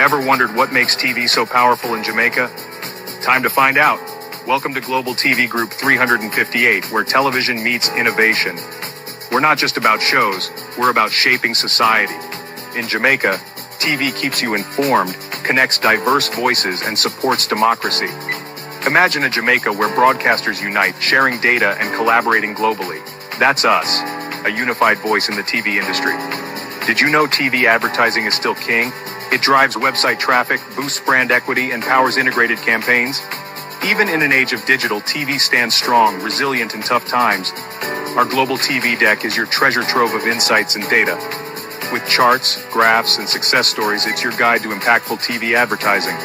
Ever wondered what makes TV so powerful in Jamaica? Time to find out. Welcome to Global TV Group 358, where television meets innovation. We're not just about shows, we're about shaping society. In Jamaica, TV keeps you informed, connects diverse voices, and supports democracy. Imagine a Jamaica where broadcasters unite, sharing data and collaborating globally. That's us, a unified voice in the TV industry. Did you know TV advertising is still king? It drives website traffic, boosts brand equity, and powers integrated campaigns. Even in an age of digital, TV stands strong, resilient in tough times. Our Global TV Deck is your treasure trove of insights and data. With charts, graphs, and success stories, it's your guide to impactful TV advertising.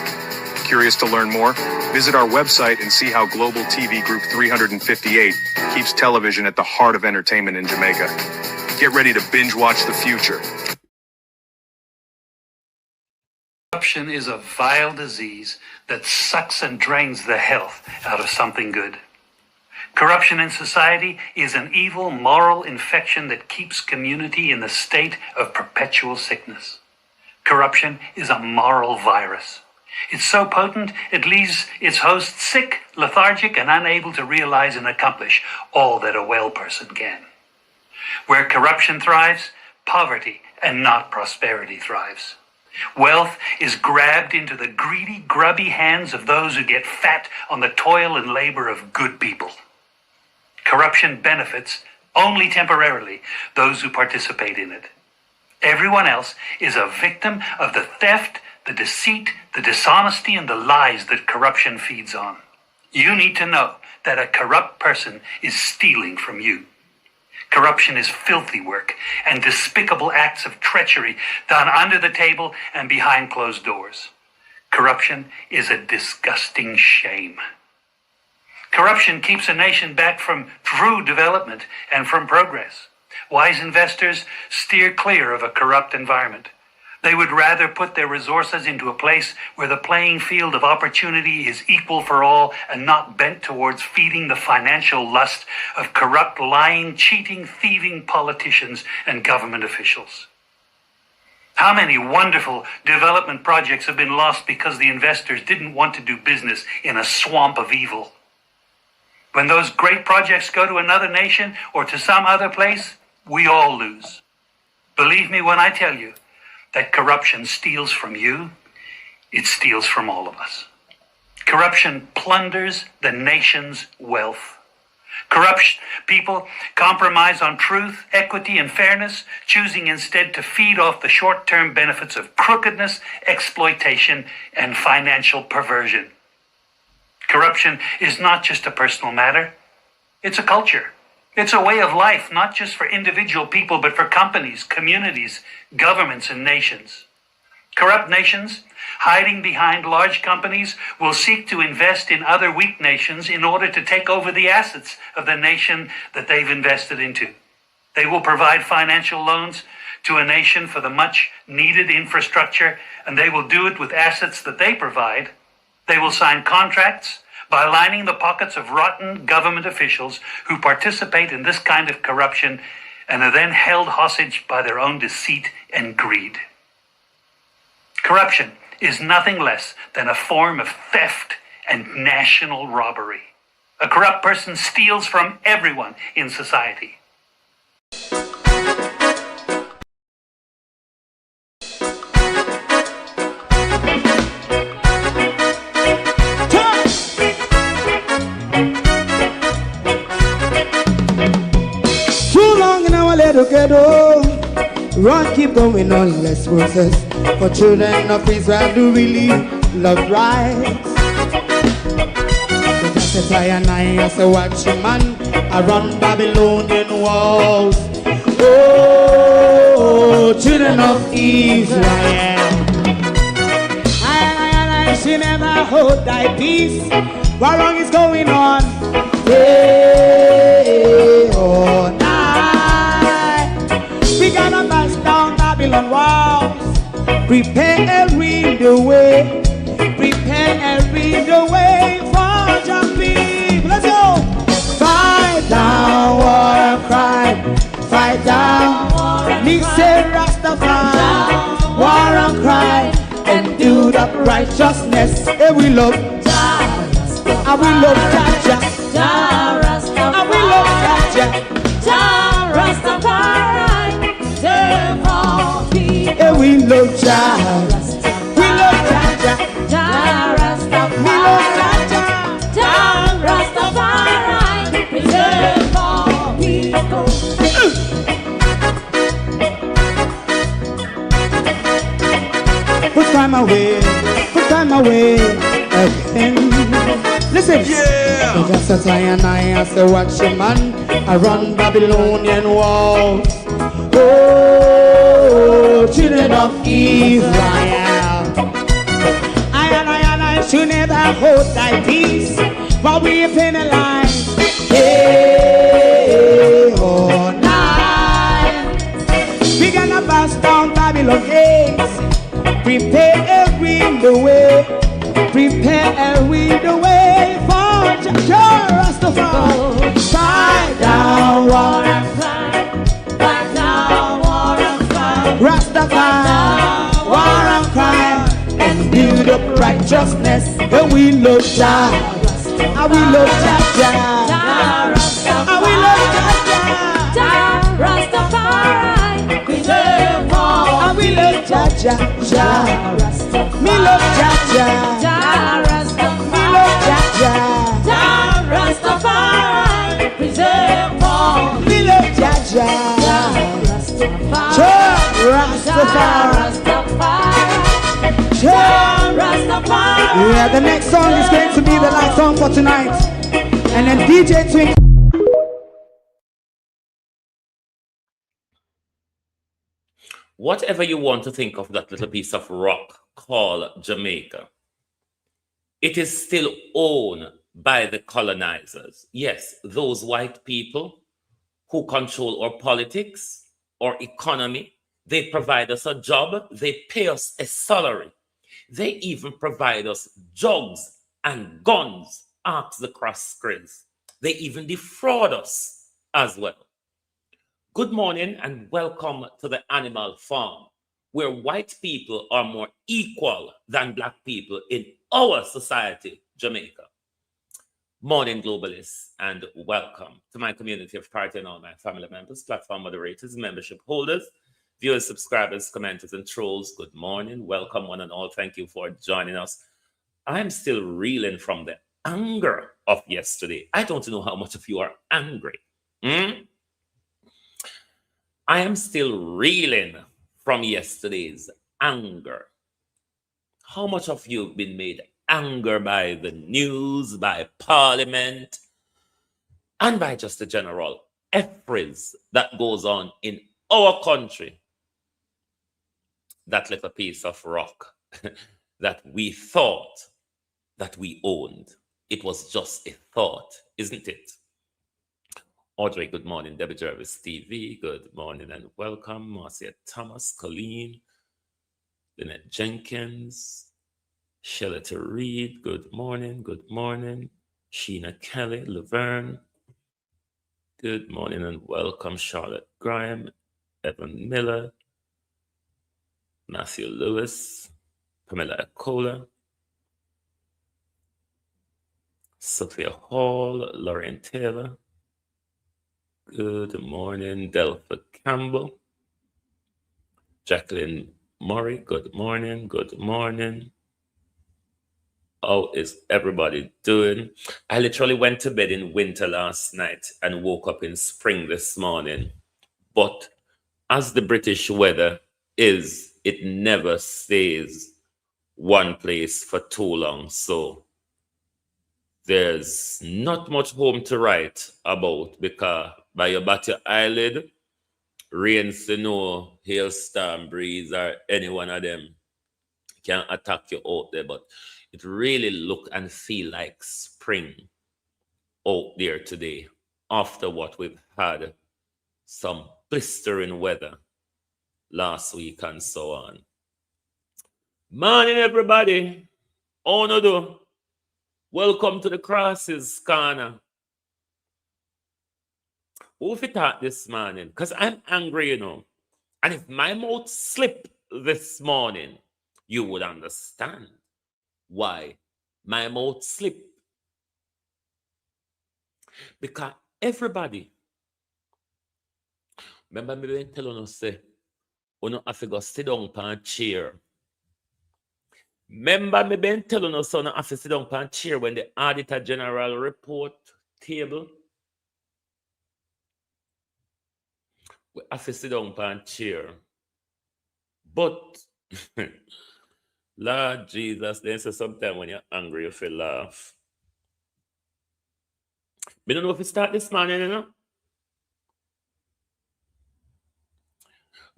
Curious to learn more? Visit our website and see how Global TV Group 358 keeps television at the heart of entertainment in Jamaica. Get ready to binge watch the future. Corruption is a vile disease that sucks and drains the health out of something good. Corruption in society is an evil moral infection that keeps community in the state of perpetual sickness. Corruption is a moral virus. It's so potent, it leaves its host sick, lethargic, and unable to realize and accomplish all that a well person can. Where corruption thrives, poverty and not prosperity thrives. Wealth is grabbed into the greedy, grubby hands of those who get fat on the toil and labor of good people. Corruption benefits, only temporarily, those who participate in it. Everyone else is a victim of the theft, the deceit, the dishonesty, and the lies that corruption feeds on. You need to know that a corrupt person is stealing from you. Corruption is filthy work and despicable acts of treachery done under the table and behind closed doors. Corruption is a disgusting shame. Corruption keeps a nation back from true development and from progress. Wise investors steer clear of a corrupt environment. They would rather put their resources into a place where the playing field of opportunity is equal for all and not bent towards feeding the financial lust of corrupt, lying, cheating, thieving politicians and government officials. How many wonderful development projects have been lost because the investors didn't want to do business in a swamp of evil? When those great projects go to another nation or to some other place, we all lose. Believe me when I tell you that corruption steals from you, it steals from all of us. Corruption plunders the nation's wealth. Corrupt people compromise on truth, equity, and fairness, choosing instead to feed off the short-term benefits of crookedness, exploitation, and financial perversion. Corruption is not just a personal matter, it's a culture. It's a way of life, not just for individual people, but for companies, communities, governments, and nations. Corrupt nations, hiding behind large companies, will seek to invest in other weak nations in order to take over the assets of the nation that they've invested into. They will provide financial loans to a nation for the much-needed infrastructure, and they will do it with assets that they provide. They will sign contracts by lining the pockets of rotten government officials who participate in this kind of corruption and are then held hostage by their own deceit and greed. Corruption is nothing less than a form of theft and national robbery. A corrupt person steals from everyone in society. Run, keep going on, less process. For children of Israel do really love rights. So just say and I say watch him man around Babylonian walls. Oh, children of Israel, I she never hold thy peace. What wrong is going on? Hey, oh, we gotta bust down Babylon walls. Prepare and read the way. Prepare and read the way for your people. Let's go. Fight down war and crime. Fight down. Me say Rastafari. War and crime. And do righteousness. And we love Jah. And we love Jah. Jah Rastafari. And we love Jah. Jah Rastafari. Therefore be. And we love Jah. We love Jah. Jah Rastafari. We love Jah. Jah Rastafari. Therefore people. Put time away again. Listen, yeah. Just as I and I say, watch a man, I run Babylonian walls. Oh, children of Israel, I should never hold thy peace, but we penalize. Hey, oh, night. We gonna bust down Babylon gates. Prepare the way, prepare the way for Jah Rastafari. Fight down war and crime, fight down war and crime. Rastafari, war and crime, and build up righteousness. And we love Jah, and we love Jah, and we love Jah Rastafari. We love all, and we love Jah. Me love Jah, Jah Rastafari. Me love Jah, Rastafari. Preserve all. Me love Jah, Rastafari. Rastafari. Yeah, the next song is going to be the last song for tonight, and then DJ Twink. Whatever you want to think of that little piece of rock called Jamaica, it is still owned by the colonizers. Yes, those white people who control our politics, our economy. They provide us a job. They pay us a salary. They even provide us drugs and guns. Ask the cross-grays. They even defraud us as well. Good morning and welcome to the Animal Farm, where white people are more equal than black people in our society, Jamaica. Morning, globalists, and welcome to my community of party and all my family members, platform moderators, membership holders, viewers, subscribers, commenters, and trolls. Good morning. Welcome, one and all. Thank you for joining us. I'm still reeling from the anger of yesterday. I don't know how much of you are angry. I am still reeling from yesterday's anger. How much of you have been made angry by the news, by Parliament, and by just the general effries that goes on in our country? That little piece of rock that we thought that we owned. It was just a thought, isn't it? Audrey, good morning. Debbie Jervis TV, good morning and welcome. Marcia Thomas, Colleen, Lynette Jenkins, Shelita Reed, good morning, good morning. Sheena Kelly, Laverne, good morning and welcome. Charlotte Graham, Evan Miller, Matthew Lewis, Pamela Acola, Sophia Hall, Lauren Taylor, good morning. Delpha Campbell, Jacqueline Murray, good morning, good morning. How is everybody doing? I literally went to bed in winter last night and woke up in spring this morning. But as the British weather is, it never stays one place for too long. So there's not much home to write about because by your bat your eyelid, rain, snow, hailstorm, breeze, or any one of them can attack you out there. But it really look and feel like spring out there today after what we've had, some blistering weather last week and so on. Morning, everybody. How no do? Welcome to the Crosses Corner. Who if it out this morning? Because I'm angry, you know. And if my mouth slipped this morning, you would understand. Why? My mouth slip. Because everybody, remember me when telling us say, you know, have to go sit down on a chair. Remember me been telling us so have to sit down on a chair when the Auditor General report table. We have to sit down on a chair. But Lord Jesus, then say sometimes when you're angry, you feel laugh. We don't know if it start this morning, you know.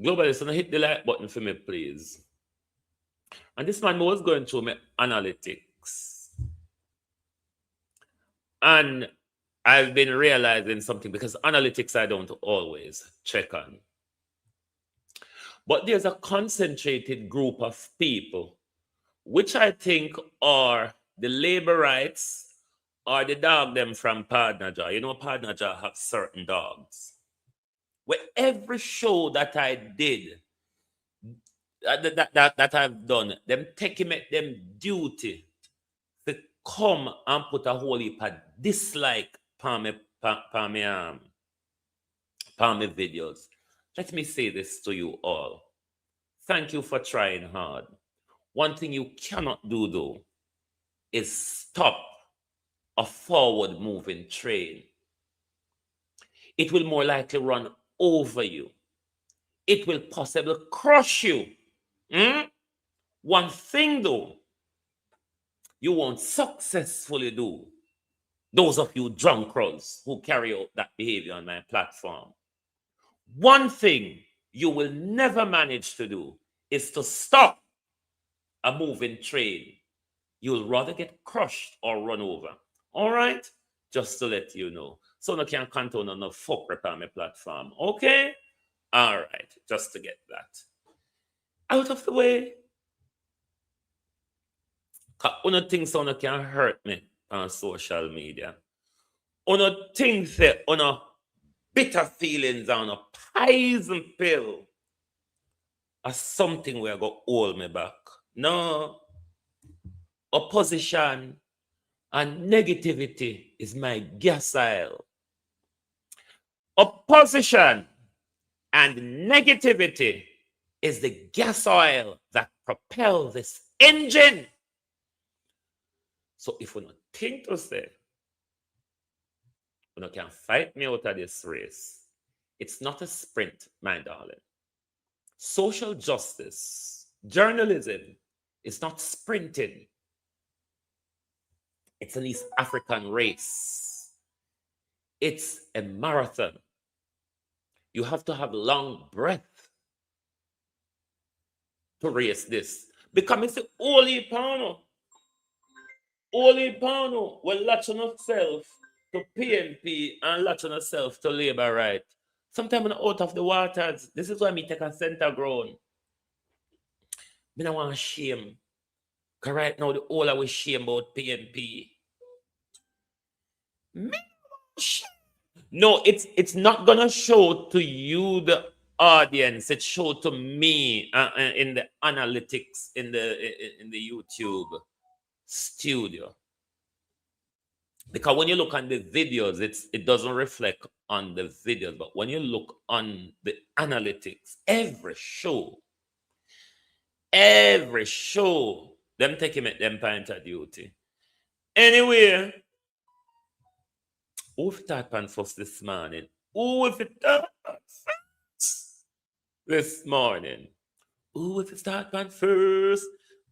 Globally, so hit the like button for me, please. And this man was going through my analytics. And I've been realizing something because analytics I don't always check on. But there's a concentrated group of people, which I think are the labor rights or the dog them from Partnerjaw. You know, Partnerjaw have certain dogs. Where every show that I did, that I've done, them taking it them duty to come and put a whole heap of dislike on me videos. Let me say this to you all. Thank you for trying hard. One thing you cannot do though is stop a forward moving train. It will more likely run over you. It will possibly crush you. One thing though, you won't successfully do, those of you drunkards who carry out that behavior on my platform, one thing you will never manage to do is to stop a moving train. You'll rather get crushed or run over. All right? Just to let you know. So no can count on no fuck rep on my platform. Okay? All right. Just to get that out of the way. Una things so no can hurt me on social media. Una things that una bitter feelings on a poison pill are something where go hold me back. No. Opposition and negativity is my gas oil. Opposition and negativity is the gas oil that propels this engine. So if we don't think to say, we can fight me out of this race, it's not a sprint, my darling. Social justice, journalism is not sprinting. It's an East African race. It's a marathon. You have to have long breath to race this. Because it's the only pano will latch on itself to PNP and latch on itself to labor right. Sometimes I'm out of the waters. This is why me take a center ground. I don't want to shame. Because right now, the whole of we shame about PNP. No, it's not going to show to you, the audience. It showed to me in the analytics, in the YouTube studio. Because when you look on the videos, it doesn't reflect on the videos. But when you look on the analytics, every show, them taking it them point of duty. Anyway, who start pan first this morning? Who if it start first this morning? Who if it start pan first?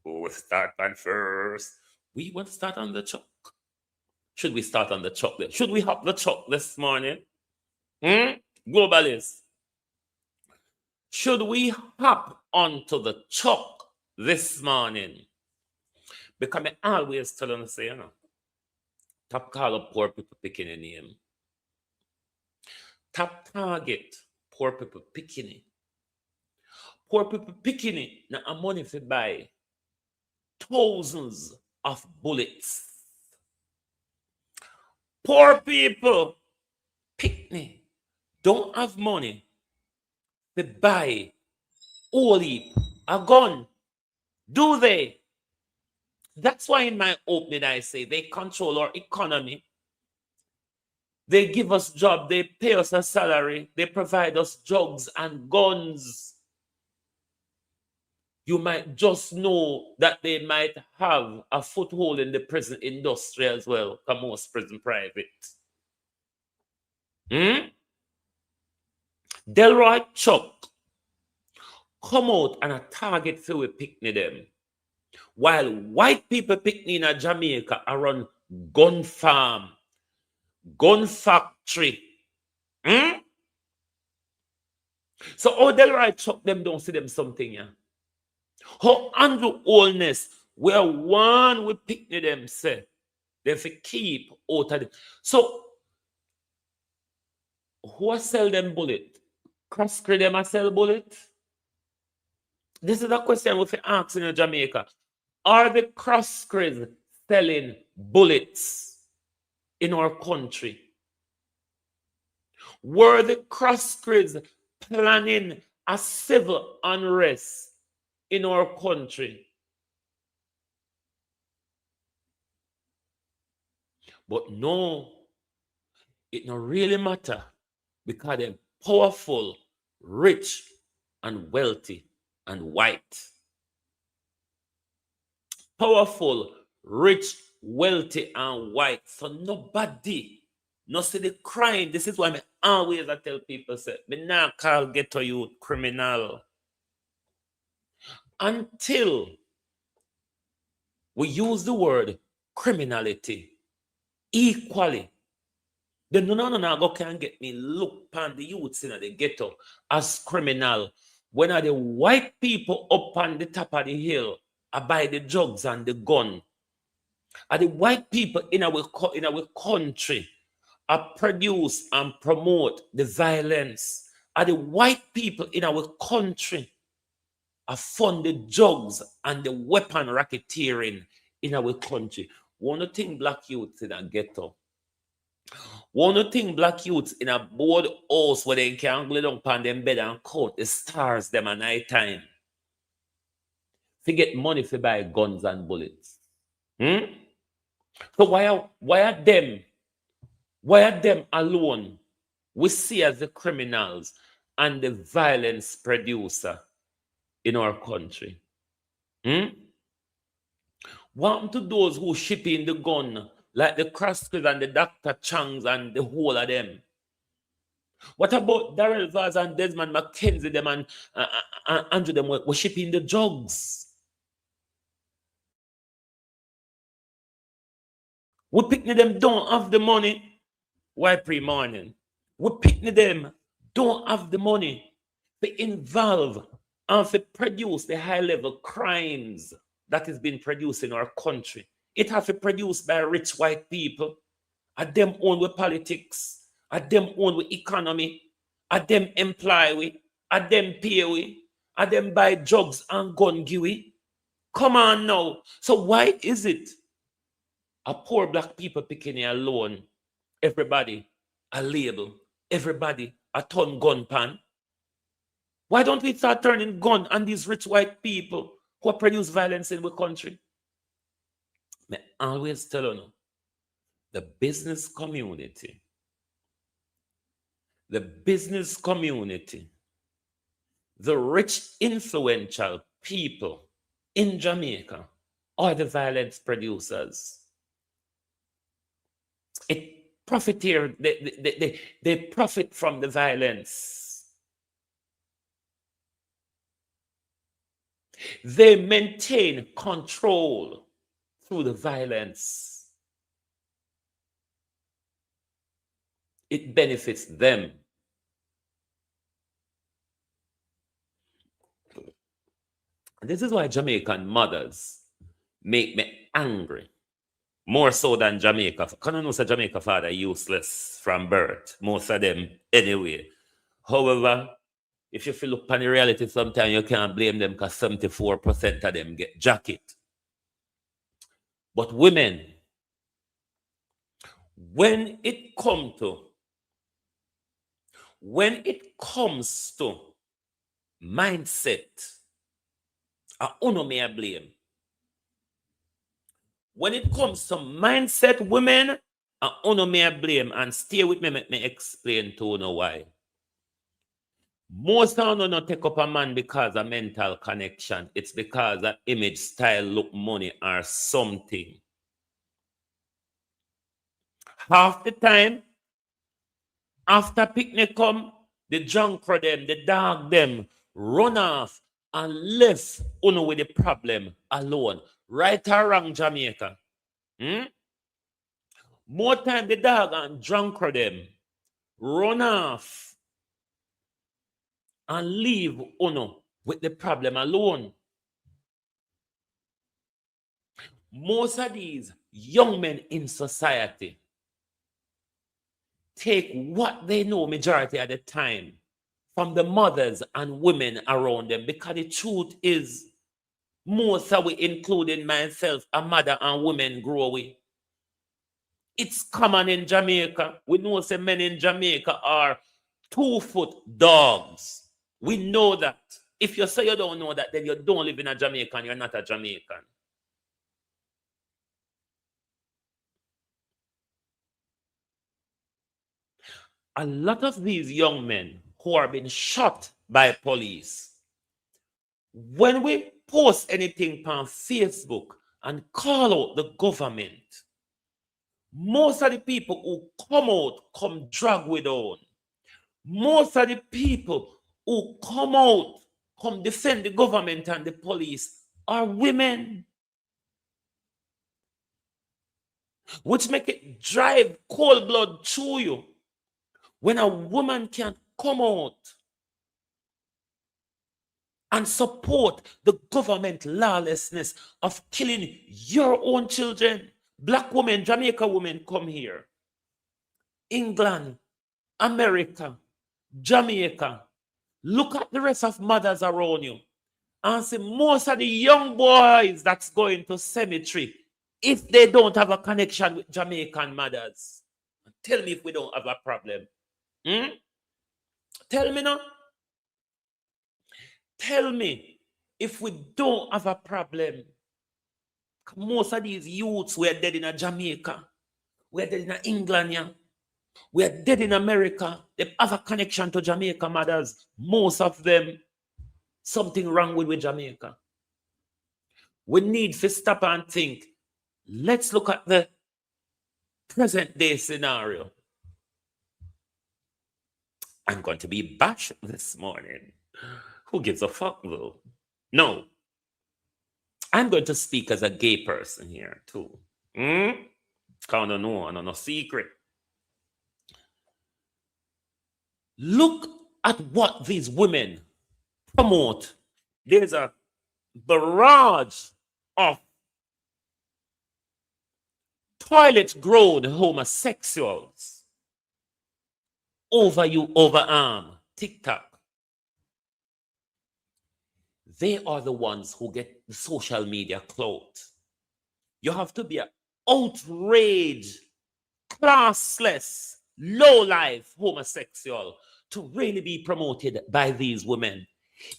Who if start pan first? We want to start on the chalk. Should we start on the chocolate? Should we hop the chalk this morning? Globalists. Should we hop onto the chalk this morning? Because I always tell them, say, you know, top call up poor people picking a name. Top target poor people picking it. Poor people picking it. Now I'm money to buy thousands of bullets. Poor people picnic don't have money to buy only a gun. Do they? That's why in my opening I say they control our economy. They give us job, they pay us a salary, they provide us drugs and guns. You might just know that they might have a foothold in the prison industry as well, because most prison private. Delroy Chuck come out and a target for we picnic them. While white people picnic in Jamaica are run gun farm, gun factory. So how Delroy Chuck them don't see them something, yeah? How Andrew Oldness, where one we picnic them say, they fi keep out of it. So who sell them bullet? Cross-creed them a sell bullet? This is a question we fi ask in Jamaica. Are the cross-creeds selling bullets in our country? Were the cross-creeds planning a civil unrest in our country? But no, it don't really matter because they're powerful, rich, and wealthy, and white. Powerful, rich, wealthy, and white. So nobody, no see the crime. This is why I always tell people, say, me not call ghetto youth criminal. Until we use the word criminality equally, then no go can get me look upon the youths in the ghetto as criminal. When are the white people up on the top of the hill buy the drugs and the gun? Are the white people in our country produce and promote the violence? Are the white people in our country fund the drugs and the weapon racketeering in our country? One thing black youths in a ghetto. One thing black youths in a board house where they can lay down upon them bed and count the stars them at night time. To get money to buy guns and bullets. So why are them alone we see as the criminals and the violence producer in our country? What to those who ship in the gun, like the Crosscreeds and the Dr. Changs and the whole of them? What about Daryl Vaz and Desmond McKenzie them and Andrew them were shipping the drugs? We picnic them don't have the money. Why pre-morning? We picnic them don't have the money to involve and to produce the high-level crimes that is being produced in our country. It has to be produced by rich white people. At them own with politics. At them own with economy. At them employ we. At them pay we. At them buy drugs and gun give we. Come on now. So why is it a poor black people picking a alone? Everybody a label. Everybody a ton gun pan. Why don't we start turning gun on these rich white people who produce violence in the country? I always tell you, the business community, the rich, influential people in Jamaica are the violence producers. They profit from the violence. They maintain control through the violence. It benefits them. This is why Jamaican mothers make me angry. More so than Jamaica. Because I know say Jamaica father useless from birth. Most of them anyway. However, if you feel look upon the reality, sometimes you can't blame them because 74% of them get jacket. But women, when it comes to mindset, I don't may blame. When it comes to mindset women, I uno may blame and stay with me, let me explain to you why. Most of them not take up a man because of mental connection. It's because of image, style, look, money, or something. Half the time, after picnic come, the drunk for them, the dog them, run off and left uno with the problem alone. Right or wrong, Jamaica? More time the dog and drunk for them, run off and leave uno with the problem alone. Most of these young men in society take what they know majority of the time from the mothers and women around them, because the truth is most of we, including myself, a mother and women grow with. It's common in Jamaica. We know some men in Jamaica are 2-foot dogs. We know that. If you say you don't know that, then you don't live in a Jamaican, you're not a Jamaican. A lot of these young men who are being shot by police, when we post anything on Facebook and call out the government, most of the people who come out come drag with on. Most of the people who come out, come defend the government and the police are women, which make it drive cold blood through you. When a woman can come out and support the government lawlessness of killing your own children. Black women, Jamaica women come here. England, America, Jamaica. Look at the rest of mothers around you and see most of the young boys that's going to cemetery, if they don't have a connection with Jamaican mothers. Tell me if we don't have a problem. Tell me now. Tell me if we don't have a problem. Most of these youths were dead in Jamaica. We're dead in England, yeah. We're dead in America. They have a connection to Jamaica mothers. Most of them, something wrong with Jamaica. We need to stop and think. Let's look at the present day scenario. I'm going to be bashed this morning. Who gives a fuck though? No. I'm going to speak as a gay person here too. Kind of no secret. Look at what these women promote. There's a barrage of toilet-grown homosexuals overarm TikTok. They are the ones who get the social media clout. You have to be an outraged, classless, low-life homosexual to really be promoted by these women.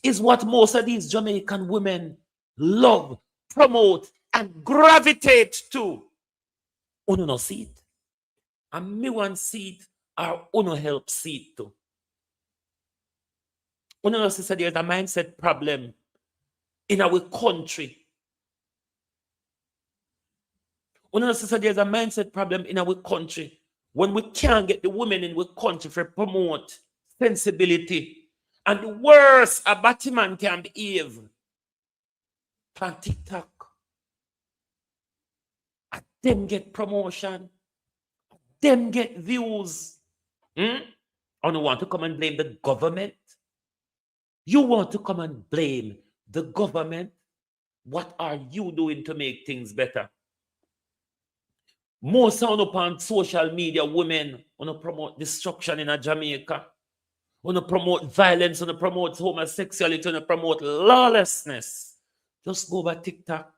Is what most of these Jamaican women love, promote, and gravitate to. Uno no see it. And me one see it, or uno help see it too. Uno no see there's a mindset problem in our country. Uno no see there's a mindset problem in our country when we can't get the women in our country to promote sensibility. And the worse a Batman can behave on TikTok. And them get promotion. Them get views. And you want to come and blame the government? You want to come and blame the government? What are you doing to make things better? More sound upon social media, women want to promote destruction in Jamaica. Want to promote violence, want to promote homosexuality, want to promote lawlessness. Just go by TikTok.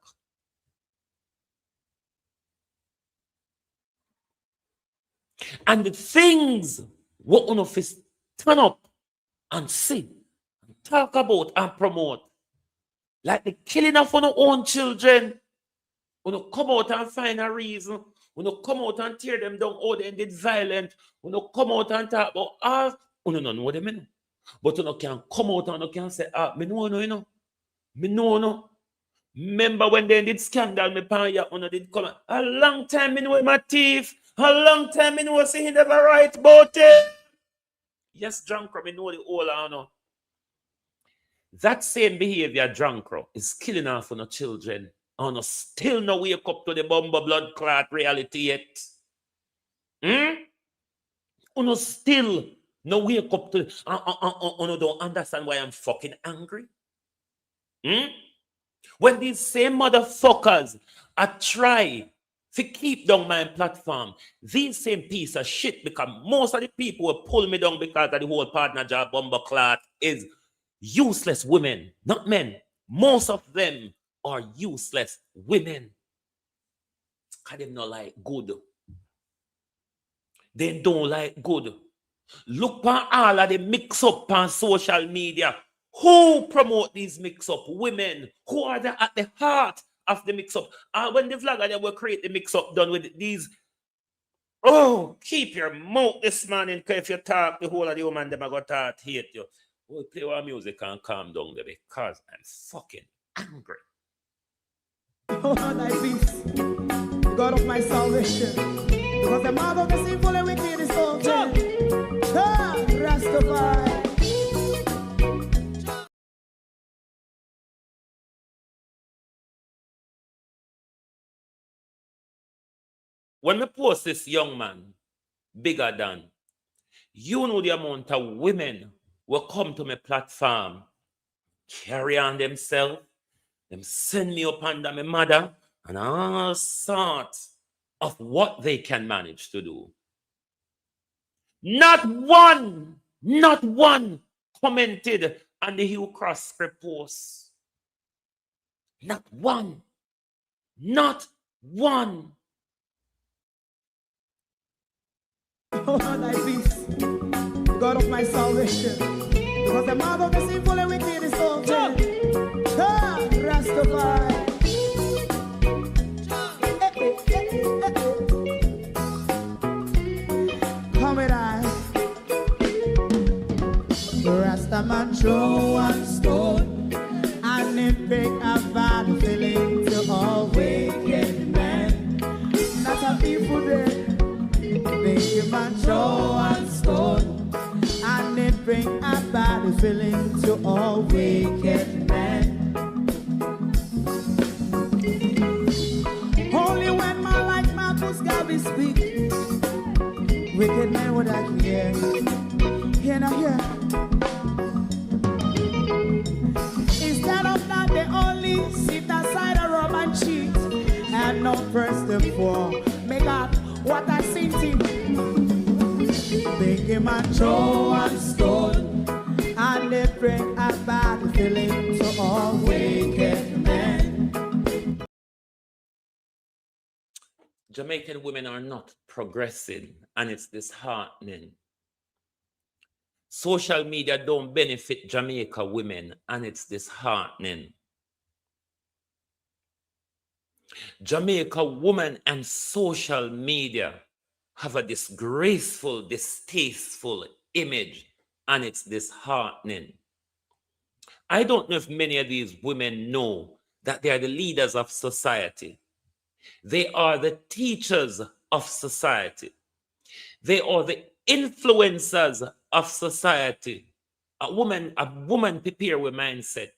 And the things what one of us turn up and see, and talk about and promote, like the killing of our own children, come out and find a reason. Come out and tear them down. Oh, they did violent. Come out and talk about all. No know them, you know. But can come out and can say, me know, you know. Me know, no. Remember when they did scandal, me pan ya, did come. A long time me know my thief. A long time me know see he never right about it. Yes, drunk, me know the whole honor. That same behavior, drunk, is killing off on the children. And still no wake up to the bomber blood clot reality yet. Still no wake up to don't understand why I'm fucking angry. When these same motherfuckers are try to keep down my platform, these same piece of shit, because most of the people will pull me down because of the whole partner job bomber clot is useless women, not men. Most of them are useless women. Because they don't like good. They don't like good. Look at all of the mix up on social media. Who promote these mix up? Women. Who are at the heart of the mix up? When the vlogger they will create the mix up done with these. Oh, keep your mouth this morning, because if you talk, the whole of the woman them are going to hate you. We'll play our music and calm down there because I'm fucking angry. Oh, thy peace, God of my salvation, because the mouth of the sinful and wicked is open. Rastafari. When we post this young man, bigger than, you know the amount of women will come to my platform, carry on themselves, them send me up under my mother, and all sorts of what they can manage to do. Not one commented on the Hugh Cross script post. Not one. Oh, thy peace, God of my salvation, because the mouth of the sinful and wicked is open. Rastafari. Come with I. Rastaman throw one stone, and it break a bad feeling to all wicked men. Not a people there. Make a man throw one stone, and it bring a bad feeling to all wicked men. Only when man like Marcus Garvey speak, wicked men would I hear. Hear now hear. Instead of that, they only sit aside and rob and cheat, and not first and four. Make up what I seen to make him a throw and stone, and they bring a bad feeling to all wicked men. Jamaican women are not progressing, and it's disheartening. Social media don't benefit Jamaica women, and it's disheartening. Jamaica women and social media have a disgraceful, distasteful image, and it's disheartening. I don't know if many of these women know that they are the leaders of society. They are the teachers of society. They are the influencers of society. A woman prepare with mindset.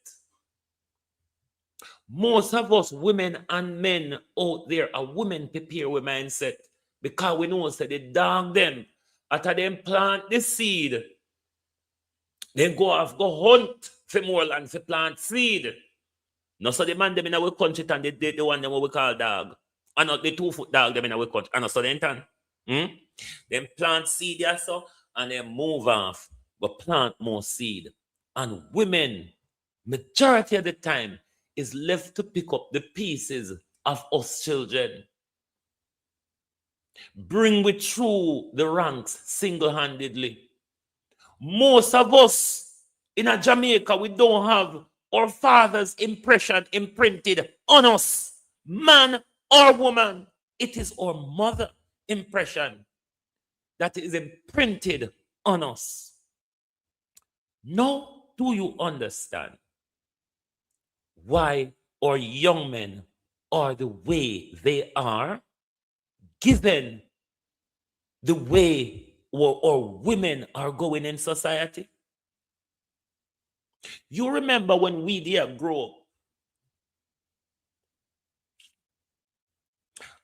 Most of us women and men out there are women prepare with mindset, because we know that they dog them. After them plant the seed, then go hunt for more land for plant seed. No, so the man them in our country and the one them what we call dog. And not the 2-foot dog them in our country. And so then Then plant seed yeah, so, and then move off. But plant more seed. And women, majority of the time, is left to pick up the pieces of us children. Bring we through the ranks single-handedly. Most of us in a Jamaica, we don't have our father's impression imprinted on us. Man our woman. It is our mother impression that is imprinted on us. Now, do you understand why our young men are the way they are, given the way our women are going in society? You remember when we there grow up,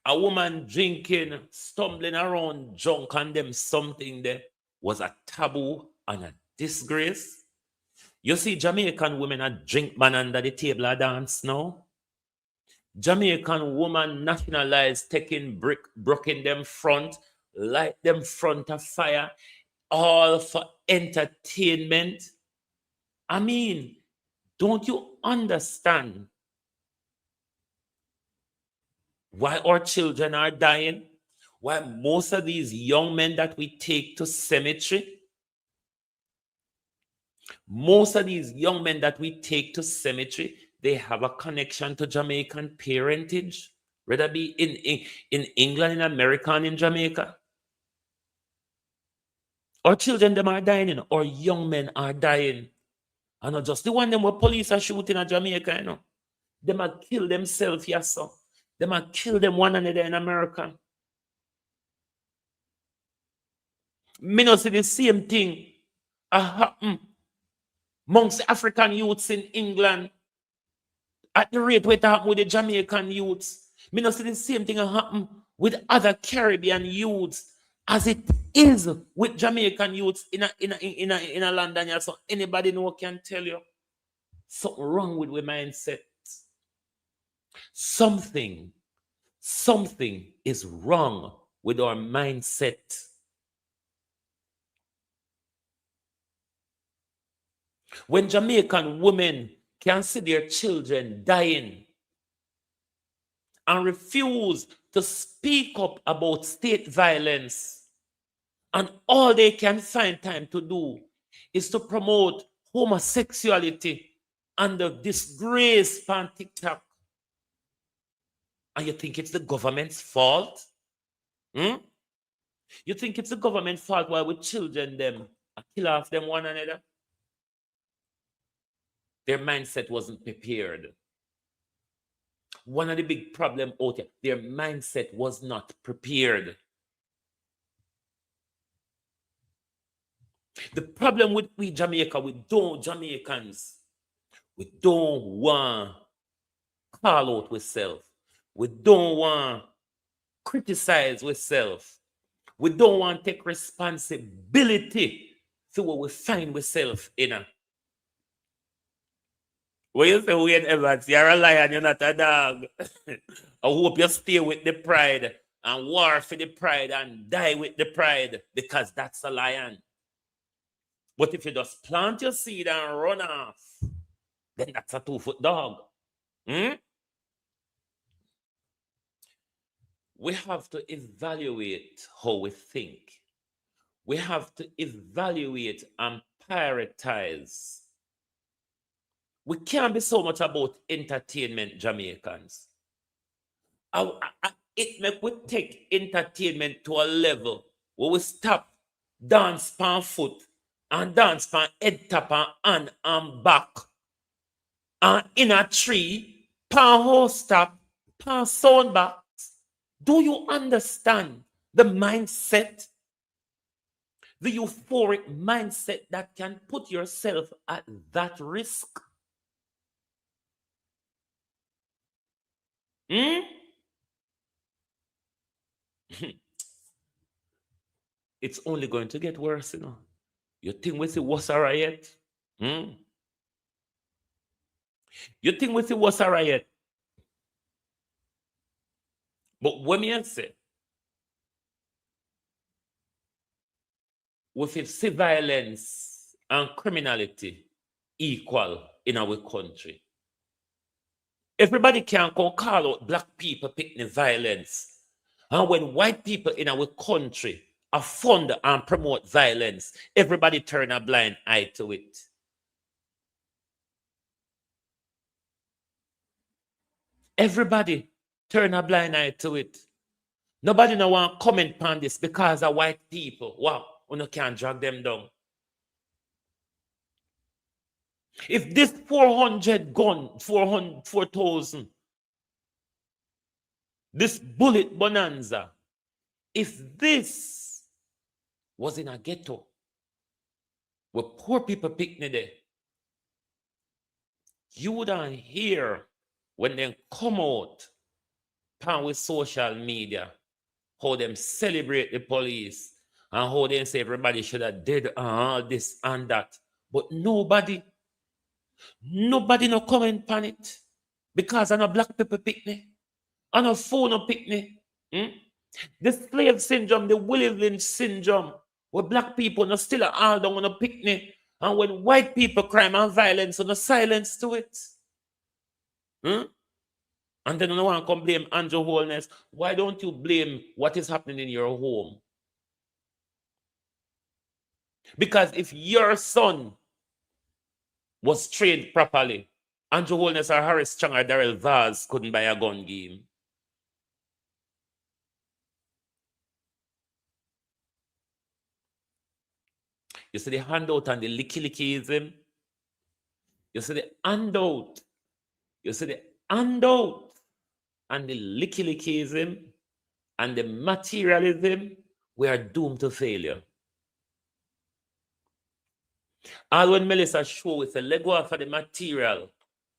a woman drinking, stumbling around, drunk, and them something there was a taboo and a disgrace. You see, Jamaican women a drink man under the table a dance now. Jamaican woman nationalized, taking brick, broken them front, light them front of fire, all for entertainment. I mean, don't you understand why our children are dying? Why most of these young men that we take to cemetery, they have a connection to Jamaican parentage, whether be in England, in America, and in Jamaica. Our children, them are dying, you know. Our young men are dying. And not just the one them where police are shooting at Jamaica, you know. Them are kill themselves, yes, sir. Them are kill them one another in America. Me not see the same thing happen amongst African youths in England at the rate where it happen with the Jamaican youths. Me not see the same thing happen with other Caribbean youths as it is with Jamaican youths in a London. Yeah. So anybody know can tell you something wrong with mindset. Something is wrong with our mindset. When Jamaican women can see their children dying and refuse to speak up about state violence, and all they can find time to do is to promote homosexuality and the disgrace on TikTok, and you think it's the government's fault? You think it's the government's fault why with children them kill off them one another? Their mindset wasn't prepared. One of the big problems out there, their mindset was not prepared. The problem with we Jamaica, we don't Jamaicans, we don't want call out with self. We don't want criticize with self. We don't want take responsibility for what we find with self in a. When you say Wayne Evans, you're a lion, you're not a dog. I hope you stay with the pride and war for the pride and die with the pride, because that's a lion. But if you just plant your seed and run off, then that's a 2-foot dog. We have to evaluate how we think. We have to evaluate and prioritize. We can't be so much about entertainment, Jamaicans. It make we take entertainment to a level where we stop dance pan foot and dance pan head tap and back. And in a tree, pan house tap, pan sound back. Do you understand the mindset? The euphoric mindset that can put yourself at that risk? It's only going to get worse, you know. You think we see what's a riot? You think we see what's a riot? But when me say, we see violence and criminality equal in our country. Everybody can call out black people picking violence. And when white people in our country are fund and promote violence, everybody turn a blind eye to it. Everybody turn a blind eye to it. Nobody no want comment on this because of white people. Wow, you can't drag them down. If this 400 gun, 4,000, this bullet bonanza, if this was in a ghetto where poor people picnic there, you wouldn't hear when they come out pan with social media how them celebrate the police and how they say everybody should have did all this and that. But nobody no comment on it because I'm a black people picnic. I'm a phone no picnic. The slave syndrome, the Willie Lynch syndrome, where black people no still all down on a picnic, and when white people crime and violence, no silence to it. And then no one can blame Andrew Holness. Why don't you blame what is happening in your home? Because if your son was trained properly, Andrew Holness or Harris Chang or Daryl Vaz couldn't buy a gun game. You see the handout and the licky-lickyism? You see the handout. You see the handout and the licky-lickyism and the materialism. We are doomed to failure. All when Melissa show with a leg go off for the material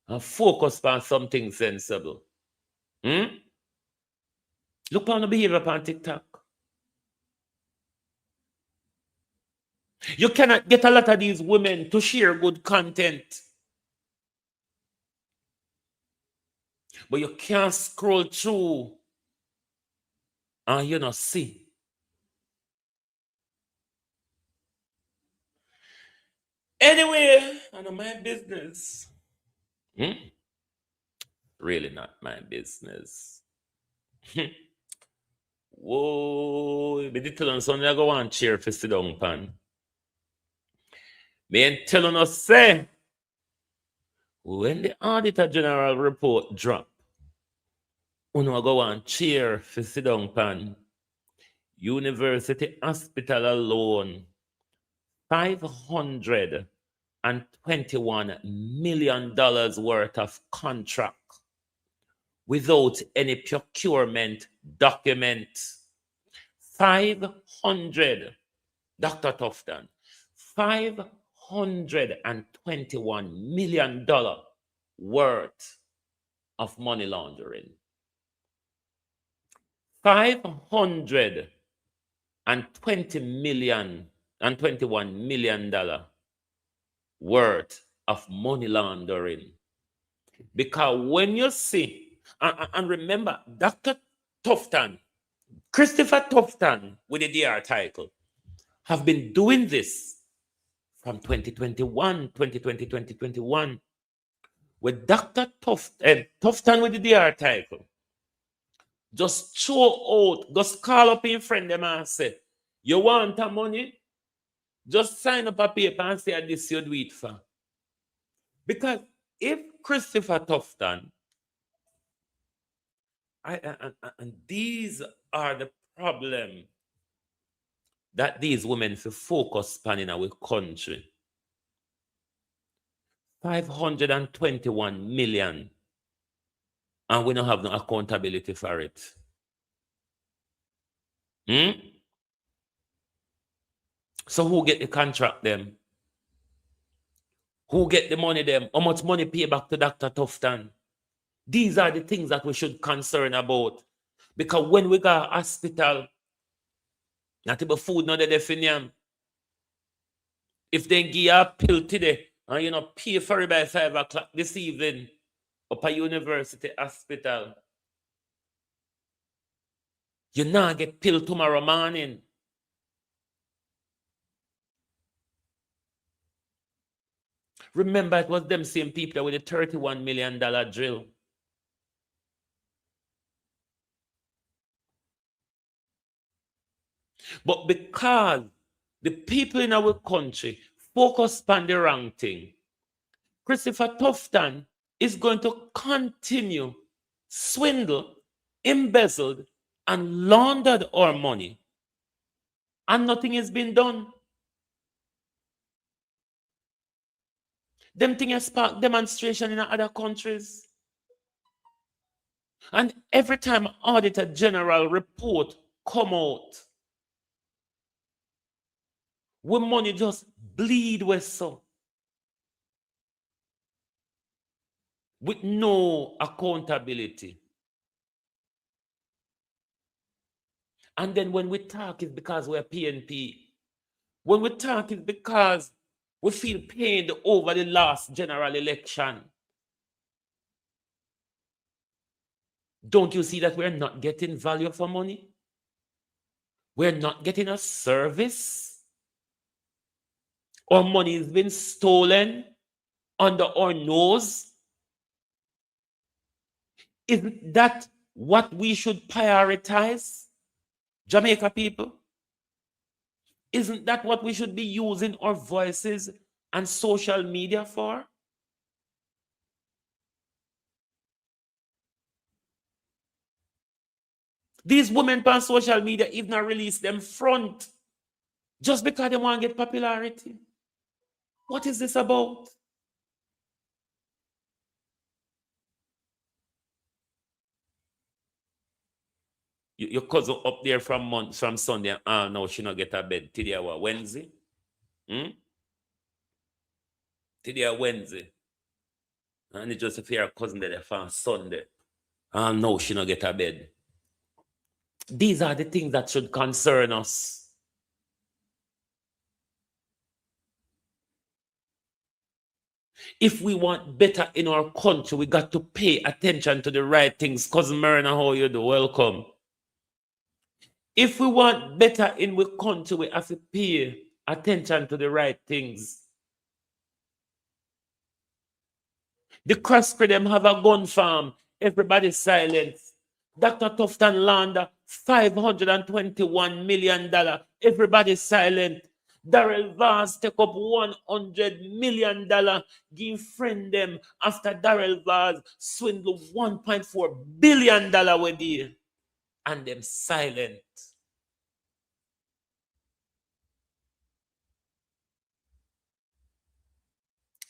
and focus on something sensible. Look on the behavior on TikTok. You cannot get a lot of these women to share good content. But you can't scroll through and you not see. Anyway, I know my business. Really not my business. Whoa, but tell us something I go on chair for sit down pan. Me ain't telling us say when the Auditor General report drop, uno go on chair for sit down pan. University Hospital alone, $521 million worth of contract without any procurement document. 500, Dr. Tufton, $521 million worth of money laundering. $521 million worth of money laundering. Because when you see, and remember, Dr. Tufton, Christopher Tufton with the DR title, have been doing this from 2021, with Dr. Tufton with the DR title. Just throw out, just call up your friend them and say, you want the money? Just sign up a paper and say this you do it for. Because if Christopher Tufton, and these are the problem that these women focus on in our country. 521 million. And we don't have no accountability for it. So who get the contract them? Who get the money them? How much money pay back to Dr. Tufton? These are the things that we should concern about. Because when we go to hospital, not even food, not the definition. If they give you a pill today, and you know, pay for it by 5 o'clock this evening up at university hospital, you not get pill tomorrow morning. Remember, it was them same people with the $31 million drill. But because the people in our country focus on the wrong thing, Christopher Tufton is going to continue swindle embezzled and laundered our money, and nothing has been done. Them thing has sparked demonstration in other countries. And every time Auditor General report come out, we money just bleed with so. With no accountability. And then when we talk, it's because we're PNP. When we talk, it's because we feel pained over the last general election. Don't you see that we're not getting value for money? We're not getting a service. Our money has been stolen under our nose. Isn't that what we should prioritize, Jamaica people? Isn't that what we should be using our voices and social media for? These women on social media even not release them front just because they want to get popularity. What is this about? Your cousin up there from Sunday, no, she not get a bed. Today what, Wednesday? Today Wednesday. And it's just if your cousin there from Sunday. No, she not get a bed. These are the things that should concern us. If we want better in our country, we got to pay attention to the right things. Cousin Marina, how you do? Welcome. If we want better in our country, we have to pay attention to the right things. The Crosscrew them have a gun farm. Everybody silent. Dr. Tufton Lander, $521 million. Everybody silent. Daryl Vaz take up $100 million. Give friend them after Daryl Vaz swindle $1.4 billion with you. And them silent.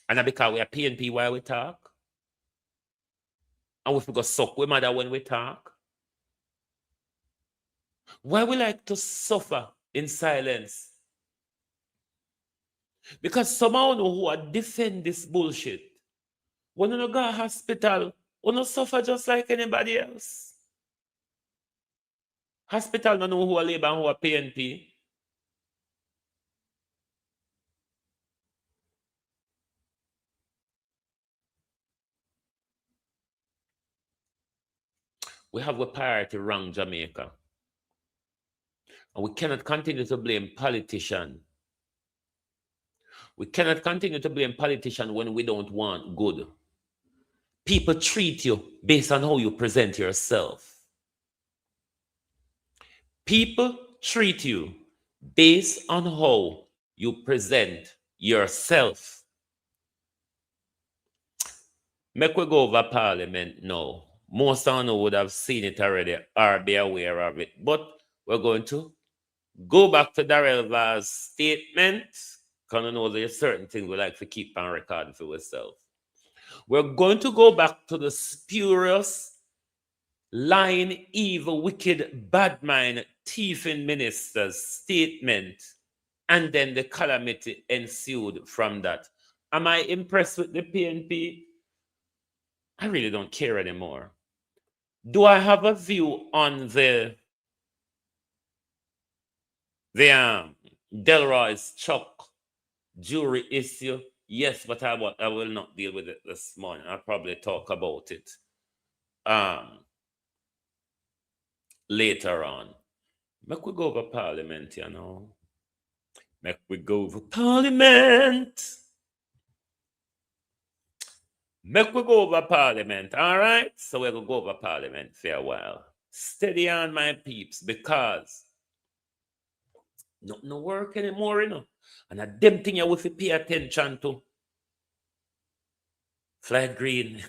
And because we are PNP while we talk. And we forgot suck we mother when we talk. Why we like to suffer in silence? Because somehow who are defend this bullshit. When you go to hospital, you don't suffer just like anybody else. Hospital don't know who are labor and who are PNP. We have a priority wrong, Jamaica. And we cannot continue to blame politicians. We cannot continue to blame politicians when we don't want good. People treat you based on how you present yourself. People treat you based on how you present yourself. Make we go over Parliament now. Most of you would have seen it already or be aware of it. But we're going to go back to Daryl Vaz's statement. Because I know there's certain things we like to keep on record for ourselves. We're going to go back to the spurious, lying, evil, wicked, bad mind, thieving minister's statement. And then the calamity ensued from that. Am I impressed with the PNP? I really don't care anymore. Do I have a view on the Delroy's Chuck jury issue? Yes, but I will not deal with it this morning. I'll probably talk about it later on. Make we go over Parliament, you know. Make we go over Parliament. Make we go over Parliament, all right? So we're going to go over Parliament for a while. Steady on, my peeps, because no work anymore, you know. And a damn thing you have to pay attention to. Flight Green.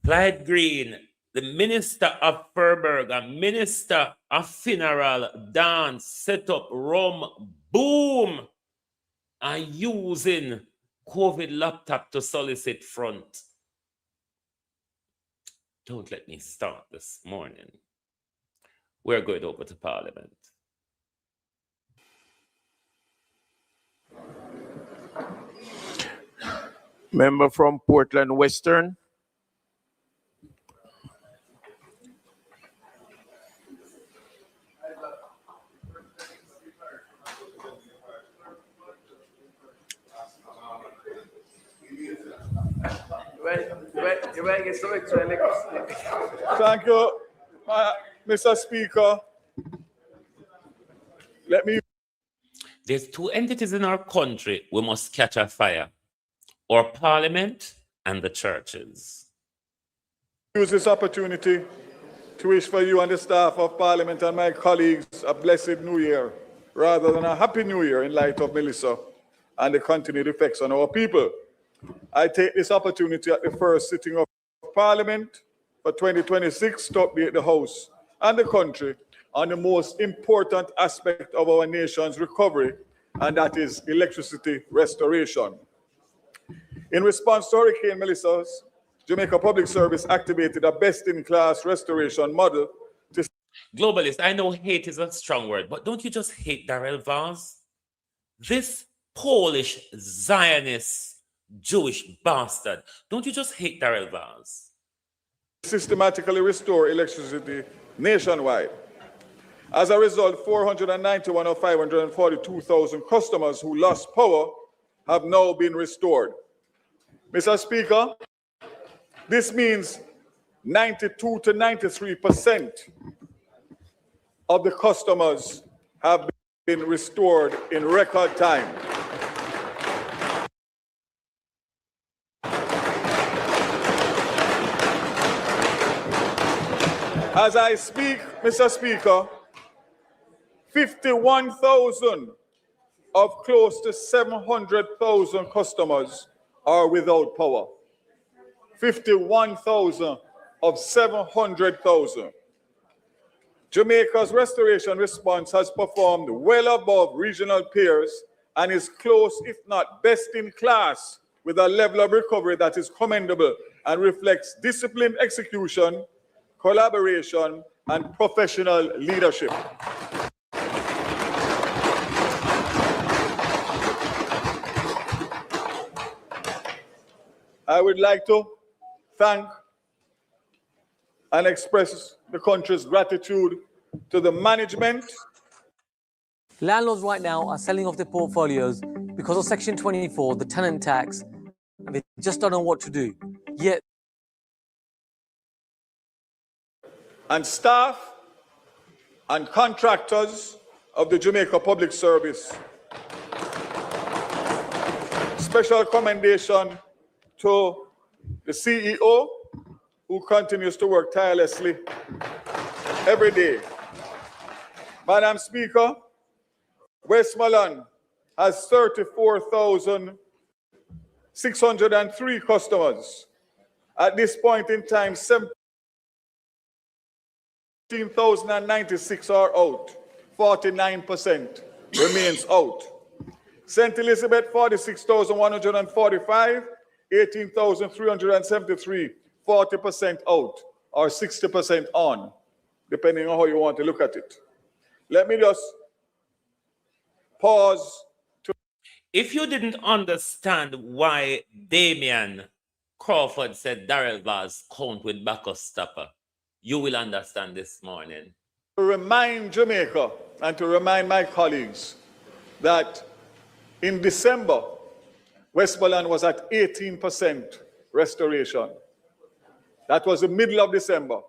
Flight Green the minister of Furberg, a minister of funeral, dance, set up, rum, boom, and using COVID laptop to solicit front. Don't let me start this morning. We're going over to Parliament. Member from Portland Western. Thank you, Mr. Speaker. There's two entities in our country we must catch a fire: our parliament and the churches. Use this opportunity to wish for you and the staff of Parliament and my colleagues a blessed New Year, rather than a Happy New Year in light of Melissa and the continued effects on our people. I take this opportunity at the first sitting of Parliament for 2026 to update the House and the country on the most important aspect of our nation's recovery, and that is electricity restoration. In response to Hurricane Melissa, Jamaica Public Service activated a best-in-class restoration model to... Globalist, I know hate is a strong word, but don't you just hate Daryl Vaz? This Polish Zionist Jewish bastard. Don't you just hate Daryl Vaz? Systematically restore electricity nationwide. As a result, 491 of 542,000 customers who lost power have now been restored. Mr. Speaker, this means 92 to 93% of the customers have been restored in record time. As I speak, Mr. Speaker, 51,000 of close to 700,000 customers are without power. 51,000 of 700,000. Jamaica's restoration response has performed well above regional peers and is close, if not best in class, with a level of recovery that is commendable and reflects disciplined execution, collaboration, and professional leadership. I would like to thank and express the country's gratitude to the management. Landlords right now are selling off their portfolios because of Section 24, the tenant tax, and they just don't know what to do. Yet, and staff and contractors of the Jamaica Public Service. Special commendation to the CEO, who continues to work tirelessly every day. Madam Speaker, Westmoreland has 34,603 customers. At this point in time, 17,096 are out. 49% remains out. St. Elizabeth, 46,145, 18,373, 40% out, or 60% on, depending on how you want to look at it. Let me just pause. If you didn't understand why Damian Crawford said Daryl Vaz count with backup stopper, you will understand this morning. To remind Jamaica and to remind my colleagues that in December, Westmoreland was at 18% restoration. That was the middle of December.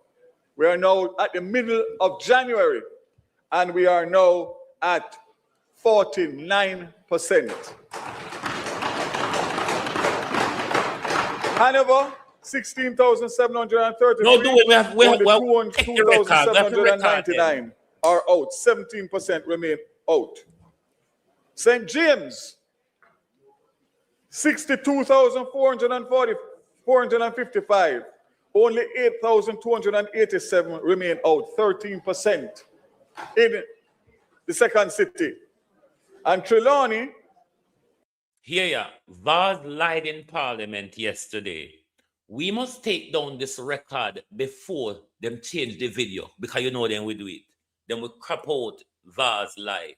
We are now at the middle of January, and we are now at 49%. Hanover, 16,733. No, do it. We have 2,799 are out. 17% remain out. St. James, 62,455. only 8,287 remain out, 13% in the second city. And Trelawney, Here, Vaz lied in Parliament yesterday. We must take down this record before them change the video, because you know then we do it. Then we crop out Vaz lie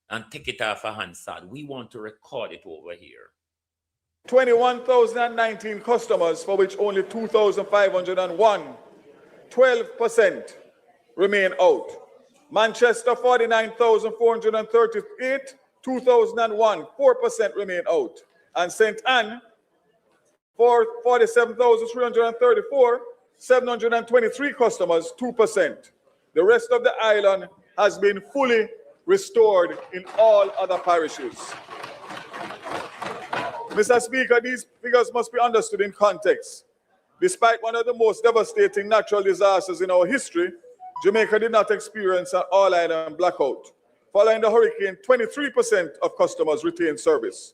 and take it off a Hansard. We want to record it over here. 21,019 customers, for which only 2,501, 12% remain out. Manchester, 49,438, 2,001, 4% remain out. And St. Anne, 47,334, 723 customers, 2%. The rest of the island has been fully restored in all other parishes. Mr. Speaker, these figures must be understood in context. Despite one of the most devastating natural disasters in our history, Jamaica did not experience an all-island blackout. Following the hurricane, 23% of customers retained service.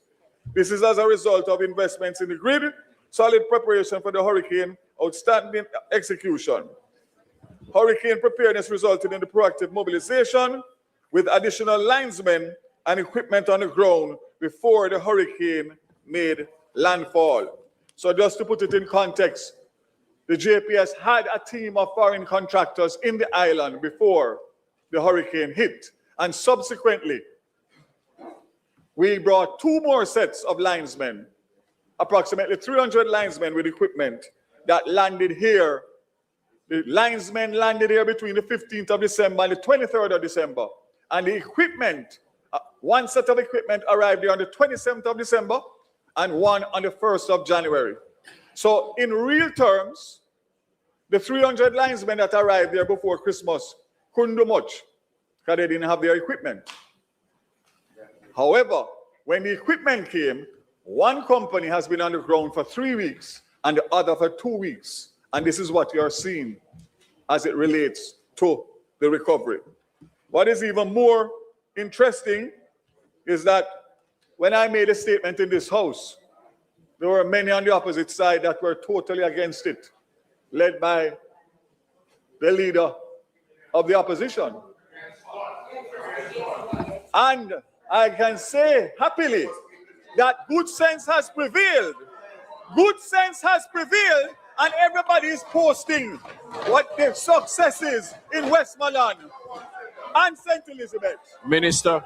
This is as a result of investments in the grid, solid preparation for the hurricane, outstanding execution. Hurricane preparedness resulted in the proactive mobilization with additional linesmen and equipment on the ground before the hurricane made landfall. So just to put it in context, the JPS had a team of foreign contractors in the island before the hurricane hit. And subsequently, we brought 2 more sets of linesmen, approximately 300 linesmen with equipment that landed here. The linesmen landed here between the 15th of December and the 23rd of December. And the equipment, one set of equipment arrived here on the 27th of December and one on the 1st of January. So in real terms, the 300 linesmen that arrived there before Christmas couldn't do much because they didn't have their equipment. However, when the equipment came, one company has been on the ground for 3 weeks and the other for 2 weeks. And this is what you are seeing as it relates to the recovery. What is even more interesting is that when I made a statement in this house, there were many on the opposite side that were totally against it, led by the leader of the opposition. And I can say happily that good sense has prevailed. Good sense has prevailed, and everybody is posting what their success is in Westmoreland and St. Elizabeth. Minister.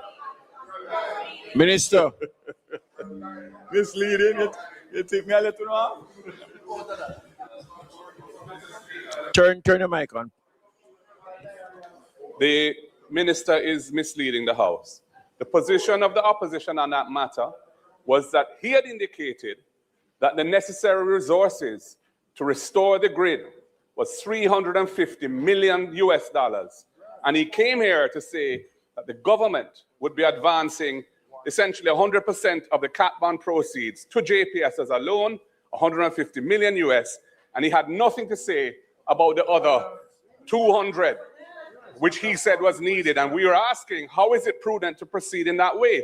Misleading, you think me a little off? Turn the mic on. The minister is misleading the House. The position of the opposition on that matter was that he had indicated that the necessary resources to restore the grid was $350 million US. And he came here to say that the government would be advancing essentially 100% of the cat bond proceeds to JPS as a loan, 150 million US, and he had nothing to say about the other 200, which he said was needed. And we were asking, how is it prudent to proceed in that way?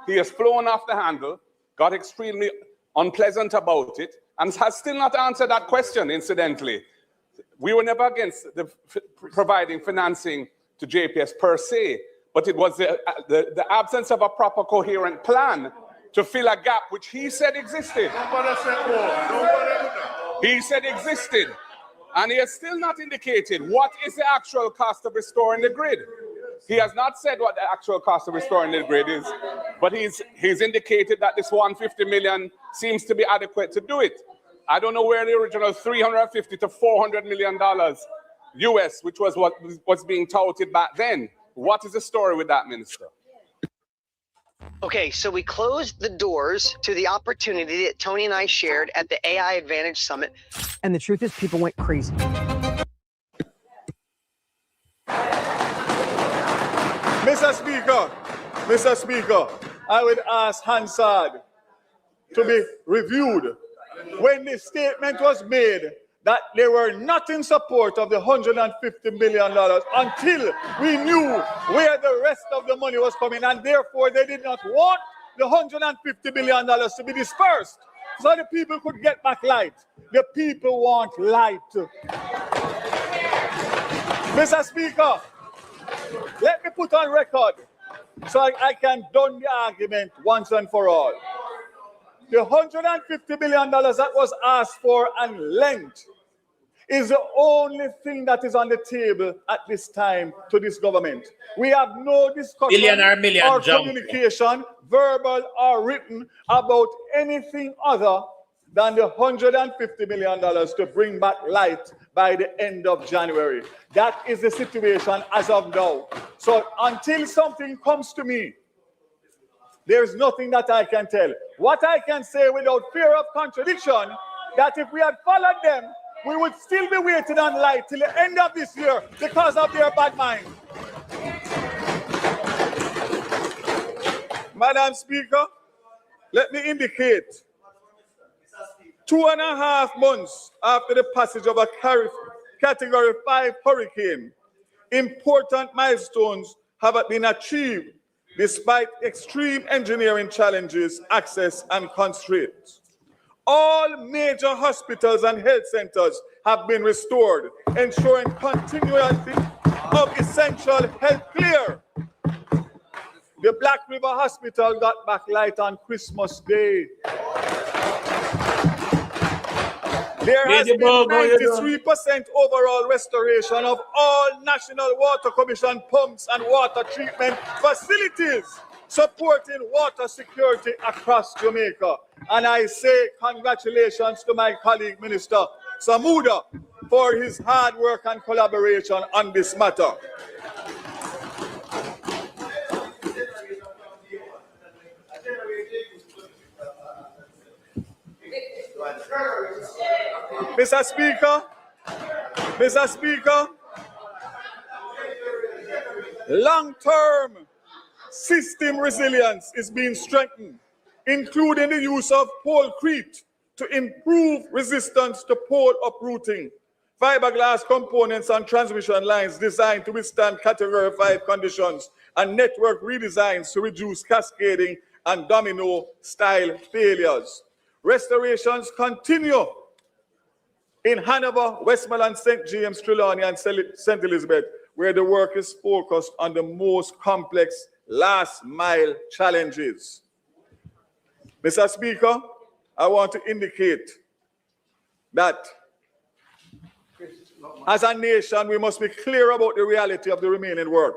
He has flown off the handle, got extremely unpleasant about it, and has still not answered that question, incidentally. We were never against providing financing to JPS per se, but it was the absence of a proper coherent plan to fill a gap which he said existed. He said existed. And he has still not indicated what is the actual cost of restoring the grid. He has not said what the actual cost of restoring the grid is, but he's indicated that this 150 million seems to be adequate to do it. I don't know where the original $350 to $400 million US, which was what was being touted back then. What is the story with that, Minister? Okay, so we closed the doors to the opportunity that Tony and I shared at the AI Advantage Summit. And the truth is, people went crazy. Mr. Speaker, I would ask Hansard to be reviewed. When the statement was made that they were not in support of the $150 million until we knew where the rest of the money was coming, and therefore they did not want the $150 million to be dispersed. so the people could get back light. The people want light. Mr. Speaker, let me put on record so I can done the argument once and for all. The $150 billion that was asked for and lent is the only thing that is on the table at this time to this government. We have no discussion or communication, verbal or written, about anything other than the $150 million to bring back light by the end of January. That is the situation as of now. So until something comes to me, there's nothing that I can tell. What I can say without fear of contradiction, that if we had followed them, we would still be waiting on light till the end of this year because of their bad mind. Madam Speaker, let me indicate 2.5 months after the passage of a Category 5 hurricane, important milestones have been achieved despite extreme engineering challenges, access, and constraints. All major hospitals and health centers have been restored, ensuring continuity of essential health care. The Black River Hospital got back light on Christmas Day. There has been 93% overall restoration of all National Water Commission pumps and water treatment facilities, supporting water security across Jamaica. And I say congratulations to my colleague, Minister Samuda, for his hard work and collaboration on this matter. Mr. Speaker, long-term system resilience is being strengthened, including the use of polecrete to improve resistance to pole uprooting, fiberglass components and transmission lines designed to withstand Category 5 conditions, and network redesigns to reduce cascading and domino-style failures. Restorations continue in Hanover, Westmoreland, St. James, Trelawney, and St. Elizabeth, where the work is focused on the most complex last-mile challenges. Mr. Speaker, I want to indicate that as a nation, we must be clear about the reality of the remaining work.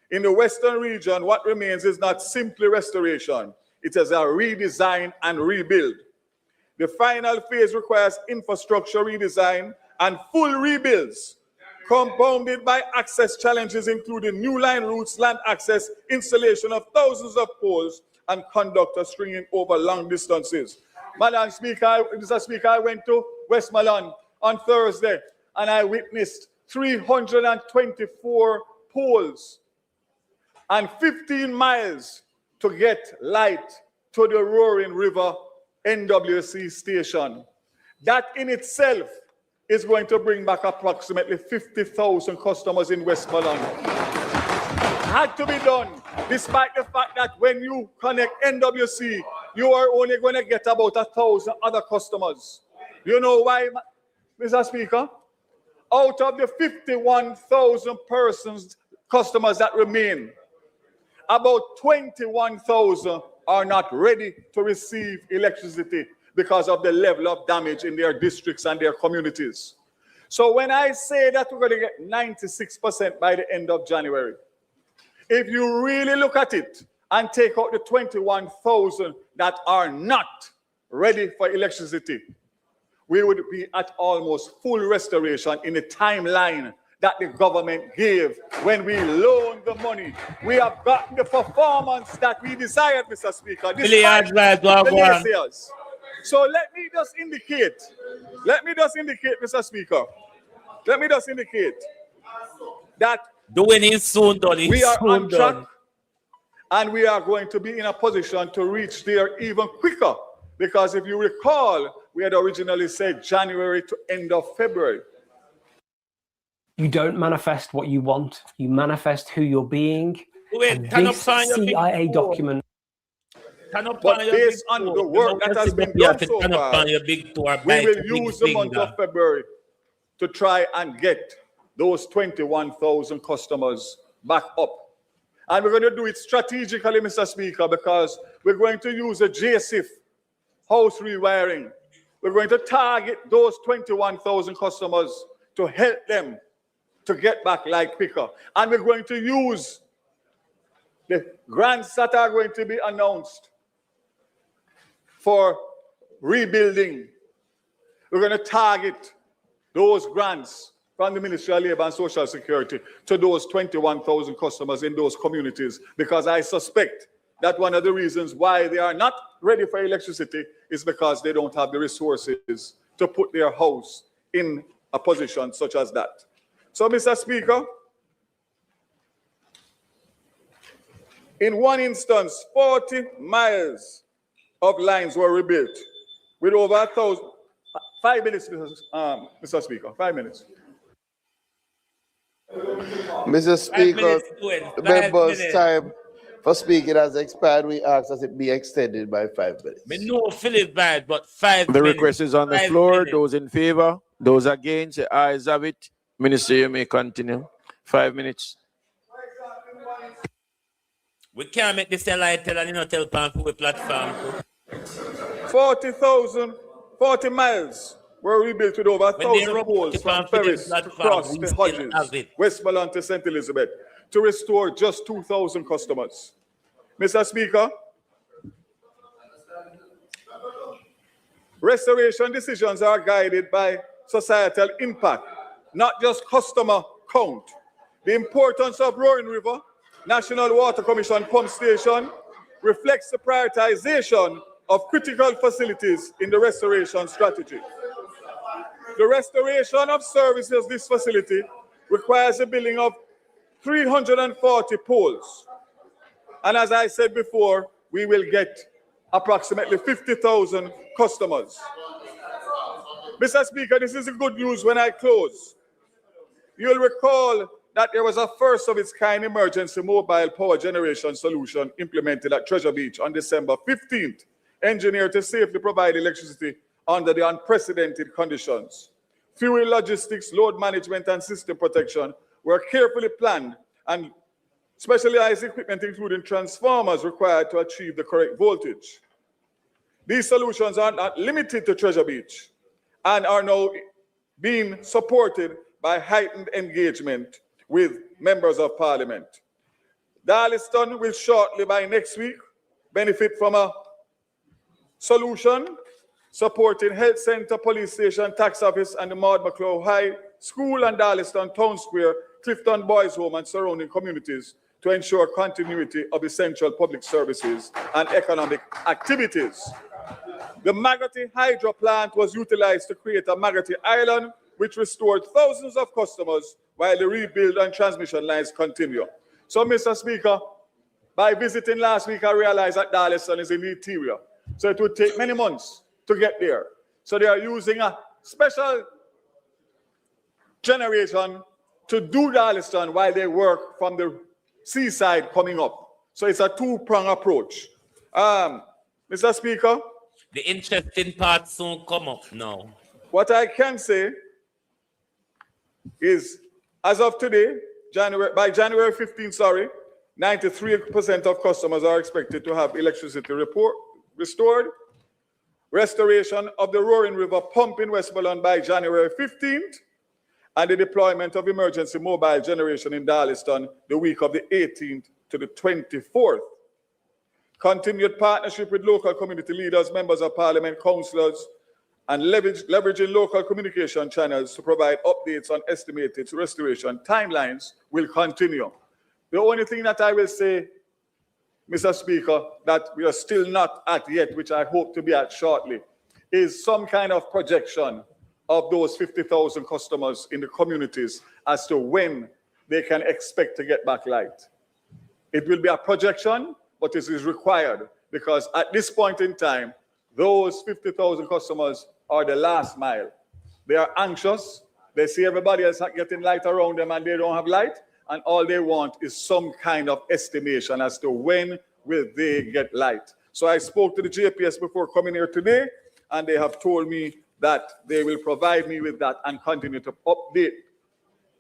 In the Western region, what remains is not simply restoration. It is a redesign and rebuild. The final phase requires infrastructure redesign and full rebuilds, compounded by access challenges including new line routes, land access, installation of thousands of poles, and conductors stringing over long distances. Madam Speaker, Mr. Speaker, I went to Westmoreland on Thursday and I witnessed 324 poles and 15 miles to get light to the Roaring River NWC station. That in itself is going to bring back approximately 50,000 customers in Westmoreland. Had to be done, despite the fact that when you connect NWC, you are only going to get about 1,000 other customers. You know why, Mr. Speaker? Out of the 51,000 customers that remain, about 21,000 are not ready to receive electricity because of the level of damage in their districts and their communities. So when I say that we're going to get 96% by the end of January, if you really look at it and take out the 21,000 that are not ready for electricity, we would be at almost full restoration in the timeline that the government gave when we loaned the money. We have gotten the performance that we desired, Mr. Speaker, despite the naysayers. So let me just indicate, Mr. Speaker, that we are on track and we are going to be in a position to reach there even quicker, because if you recall, we had originally said January to end of February. You don't manifest what you want. You manifest who you're being. And this CIA document. But based on the work that has been done so far, we will use the month of February to try and get those 21,000 customers back up. And we're going to do it strategically, Mr. Speaker, because we're going to use a JSIF house rewiring. We're going to target those 21,000 customers to help them to get back like quicker. And we're going to use the grants that are going to be announced for rebuilding. We're going to target those grants from the Ministry of Labour and Social Security to those 21,000 customers in those communities, because I suspect that one of the reasons why they are not ready for electricity is because they don't have the resources to put their house in a position such as that. So, Mr. Speaker, in one instance, 40 miles of lines were rebuilt with over 1,000. 5 minutes, Mr. Speaker, 5 minutes. Mr. Speaker, the member's time for speaking has expired. We ask that it be extended by 5 minutes. Me know Philip bad, but 5 minutes. The request is on the floor. Minutes. Those in favor, those against, the ayes have it. Minister, you may continue. 5 minutes. We can't make this light tell and you know tell pan for platform. 40 miles were rebuilt with over 1,000 poles from Ferris to cross the Hodges, Westmoreland to St. Elizabeth, to restore just 2,000 customers. Mr. Speaker, restoration decisions are guided by societal impact, not just customer count. The importance of Roaring River National Water Commission Pump Station reflects the prioritization of critical facilities in the restoration strategy. The restoration of services this facility requires the building of 340 poles. And as I said before, we will get approximately 50,000 customers. Mr. Speaker, this is the good news when I close. You'll recall that there was a first of its kind emergency mobile power generation solution implemented at Treasure Beach on December 15th, engineered to safely provide electricity under the unprecedented conditions. Fuel logistics, load management, and system protection were carefully planned, and specialized equipment, including transformers, required to achieve the correct voltage. These solutions are not limited to Treasure Beach and are now being supported by heightened engagement with members of Parliament. Darlington will shortly, by next week, benefit from a solution supporting health center, police station, tax office, and the Maud McClough High School and Darlington Town Square, Clifton Boys Home, and surrounding communities to ensure continuity of essential public services and economic activities. The Magotty Hydro plant was utilized to create a Magotty Island, which restored thousands of customers while the rebuild and transmission lines continue. So, Mr. Speaker, by visiting last week, I realized that Darlington is in the interior. So it would take many months to get there. So they are using a special generation to do Darlington while they work from the seaside coming up. So it's a two-pronged approach. Mr. Speaker, the interesting part soon come up now. What I can say is, as of today, by January 15th, 93% of customers are expected to have electricity restored. Restoration of the Roaring River pump in Westmoreland by January 15th, and the deployment of emergency mobile generation in Darlington the week of the 18th to the 24th. Continued partnership with local community leaders, members of Parliament, councillors, and leveraging local communication channels to provide updates on estimated restoration timelines will continue. The only thing that I will say, Mr. Speaker, that we are still not at yet, which I hope to be at shortly, is some kind of projection of those 50,000 customers in the communities as to when they can expect to get back light. It will be a projection, but it is required because at this point in time, those 50,000 customers are the last mile. They are anxious. They see everybody else getting light around them and they don't have light. And all they want is some kind of estimation as to when will they get light. So I spoke to the JPS before coming here today, and they have told me that they will provide me with that and continue to update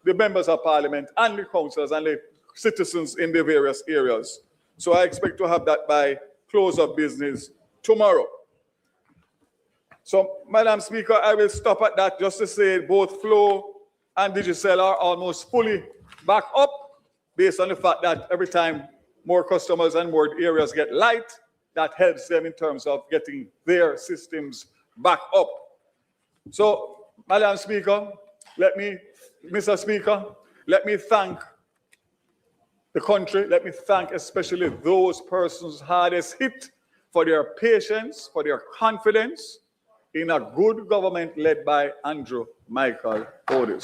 the members of parliament and the councillors and the citizens in the various areas. So I expect to have that by close of business tomorrow. So, Madam Speaker, I will stop at that just to say both Flow and Digicel are almost fully back up based on the fact that every time more customers and more areas get light, that helps them in terms of getting their systems back up. So, Madam Speaker, Mr. Speaker, let me thank the country. Let me thank especially those persons hardest hit for their patience, for their confidence in a good government led by Andrew Michael Otis.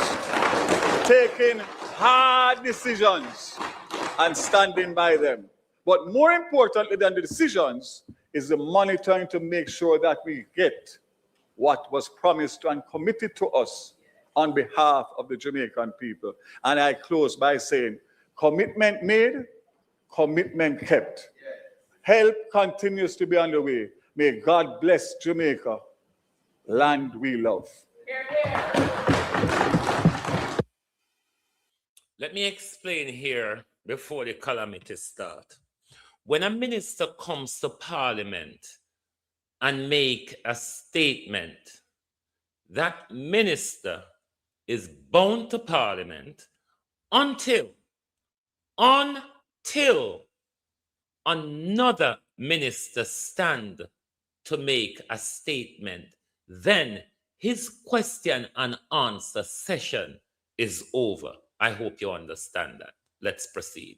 Taking hard decisions and standing by them. But more importantly than the decisions is the monitoring to make sure that we get what was promised and committed to us on behalf of the Jamaican people. And I close by saying, commitment made, commitment kept. Help continues to be on the way. May God bless Jamaica, land we love. Let me explain here before the calamities start. When a minister comes to Parliament and make a statement, that minister is bound to Parliament until another minister stand to make a statement. Then his question and answer session is over. I hope you understand that. Let's proceed.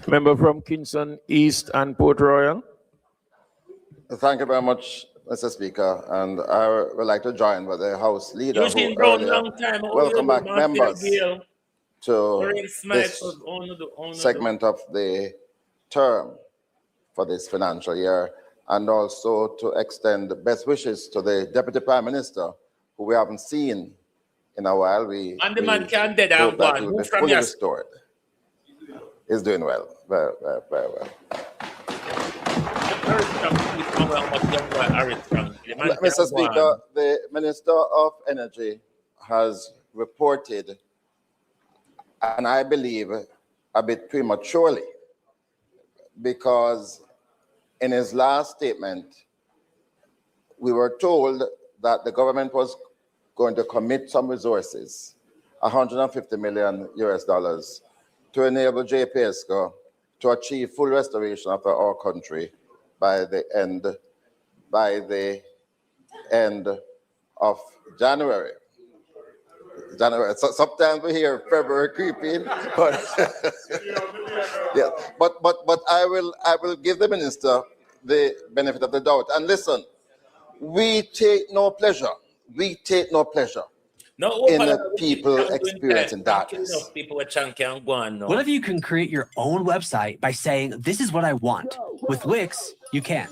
Member from Kingston East and Port Royal. Thank you very much, Mr. Speaker, and I would like to join with the House Leader Eugene who Brown, earlier long time. welcome back members to this segment of the term for this financial year, and also to extend best wishes to the Deputy Prime Minister, who we haven't seen in a while. And the man can dead hope and that gone. he will Who be from fully your- restored. He's doing well, very, very, very well. Mr. Speaker, the Minister of Energy has reported, and I believe a bit prematurely, because in his last statement, we were told that the government was going to commit some resources, $150 million US, to enable JPSCO to achieve full restoration of our country by the end of January. So sometimes we hear February creeping, but yeah. But I will give the minister the benefit of the doubt. And listen, we take no pleasure in people experiencing darkness. What if you can create your own website by saying, this is what I want? With Wix, you can.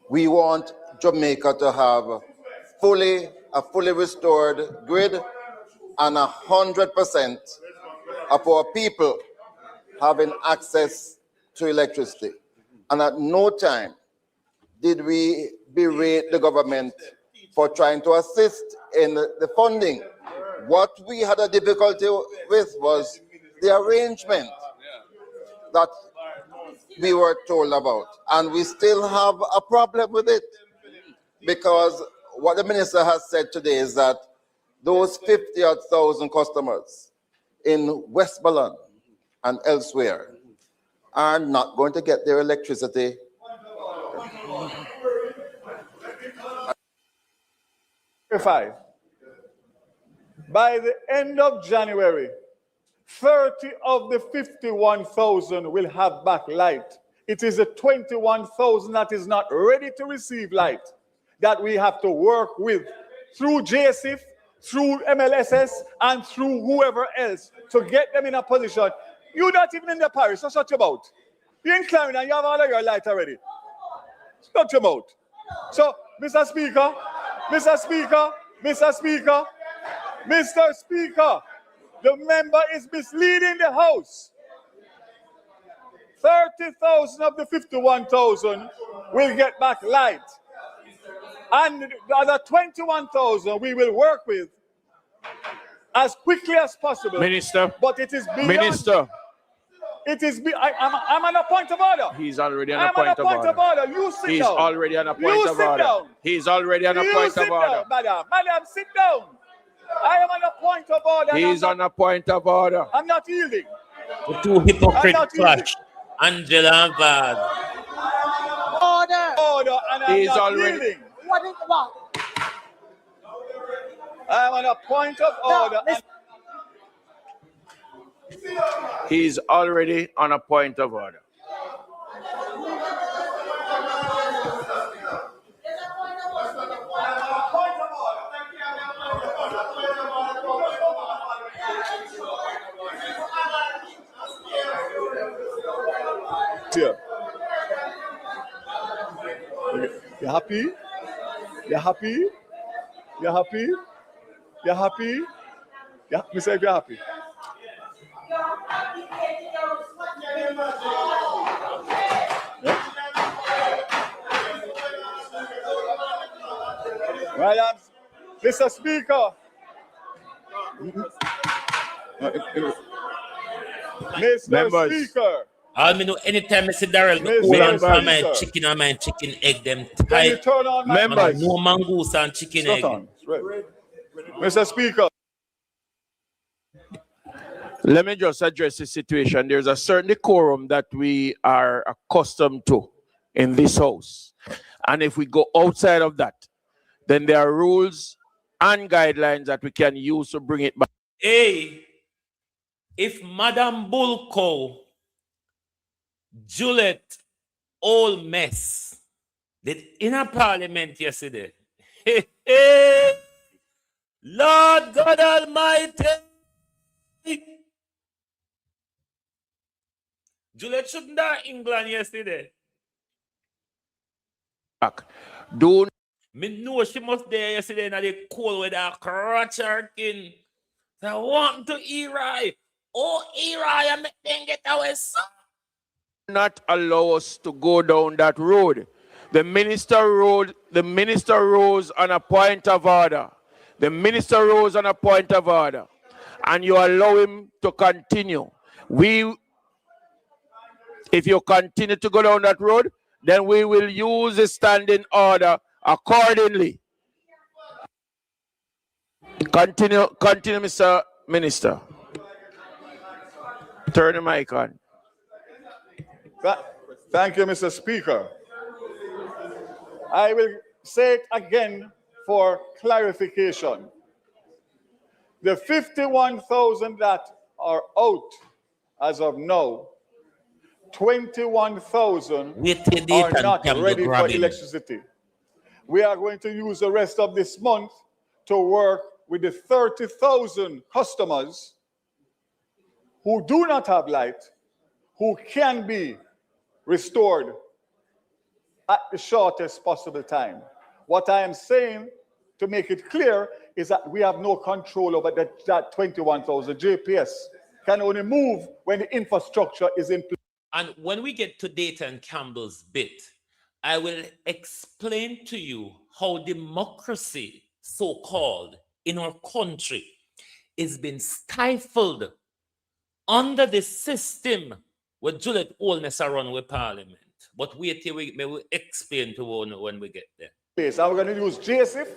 We want Jamaica to have a fully restored grid, and 100% of our people having access to electricity. And at no time did we berate the government for trying to assist in the funding. What we had a difficulty with was the arrangement that we were told about. And we still have a problem with it, because what the minister has said today is that those 50,000 customers in Westmoreland and elsewhere are not going to get their electricity. By the end of January, 30 of the 51,000 will have back light. It is the 21,000 that is not ready to receive light that we have to work with through JSIF, through MLSS, and through whoever else to get them in a position. You're not even in the parish, so shut your mouth. You're in Clarendon and you have all of your light already. Shut your mouth. So, Mr. Speaker, Mr. Speaker, Mr. Speaker, the member is misleading the House. 30,000 of the 51,000 will get back light. And the other 21,000 we will work with as quickly as possible. Minister. But it is beyond. Minister. It is. I'm on a point of order. He's already on a point of order. You sit down. He's already on a point of order. He's already on a point of order. Madam, sit down. I am on a point of order. He's on a point of order. I'm not yielding. The two hypocrites clash. Angela and Vaz. Order, and I'm He's not already. yielding. What is what? I'm on a point of order. He's already on a point of order. You happy? You happy? You happy? You happy? Yeah, me say if you're happy. Madam, Mr. Speaker. Mr. Speaker. I know anytime I see Daryl, me hold on for my chicken and my chicken egg, them tight. Members. No mongoose and chicken egg. Right. Mr. Speaker. Let me just address the situation. There's a certain decorum that we are accustomed to in this house. And if we go outside of that, then there are rules and guidelines that we can use to bring it back. Hey, if Madam Bulko, Juliet, old mess, did in a parliament yesterday. Lord God Almighty. Juliet shouldn't die in England yesterday. Do me know she must there yesterday in the cold with a crutch king. I want to Eri. Oh, Eri, I make them get away, son. Not allow us to go down that road. The minister rose on a point of order. The minister rose on a point of order. And you allow him to continue. If you continue to go down that road, then we will use the standing order accordingly. Continue, Mr. Minister. Turn the mic on. Thank you, Mr. Speaker. I will say it again for clarification. The 51,000 that are out as of now, 21,000 are not ready for electricity. We are going to use the rest of this month to work with the 30,000 customers who do not have light, who can be restored at the shortest possible time. What I am saying, to make it clear, is that we have no control over that 21,000. JPS can only move when the infrastructure is in place. And when we get to Dayton Campbell's bit, I will explain to you how democracy, so-called, in our country is being stifled under the system where Juliet Olness are run with Parliament. But wait till we will explain to one when we get there. I'm going to use JSIF,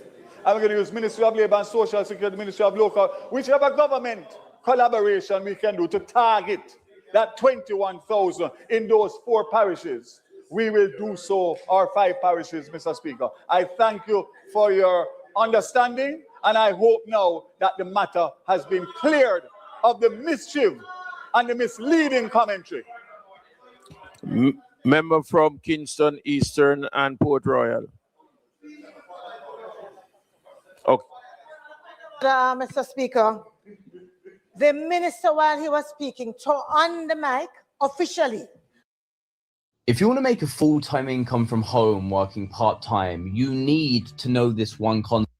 I'm going to use Ministry of Labour and Social Security, Ministry of Local, whichever government collaboration we can do to target that 21,000 in those 4 parishes. We will do so, or 5 parishes, Mr. Speaker. I thank you for your understanding, and I hope now that the matter has been cleared of the mischief and the misleading commentary. Member from Kingston Eastern and Port Royal. Okay. Mr. Speaker, the minister, while he was speaking, turned on the mic officially. If you want to make a full-time income from home working part-time, you need to know this one concept.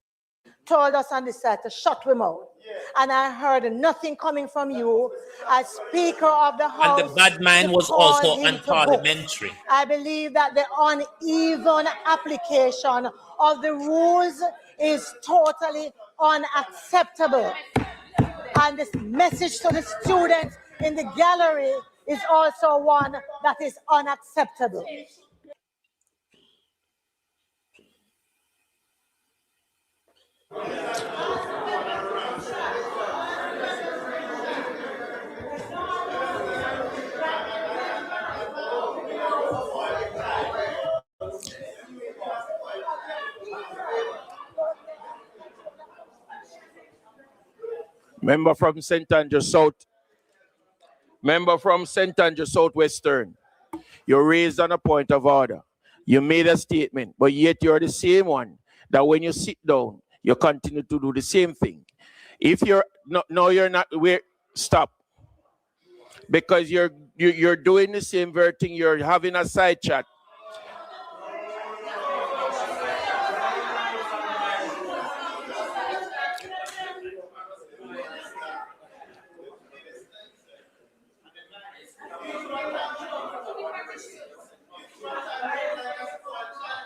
told us on this side to shut him out. And I heard nothing coming from you as Speaker of the House. And the bad man was also unparliamentary. I believe that the uneven application of the rules is totally unacceptable. And this message to the students in the gallery is also one that is unacceptable. Member from St. Andrew South. Member from St. Andrew Southwestern. You raised on a point of order. You made a statement, but yet you're the same one that when you sit down, you continue to do the same thing. If you're no, you're not. Stop. Because you're doing the same very thing. You're having a side chat.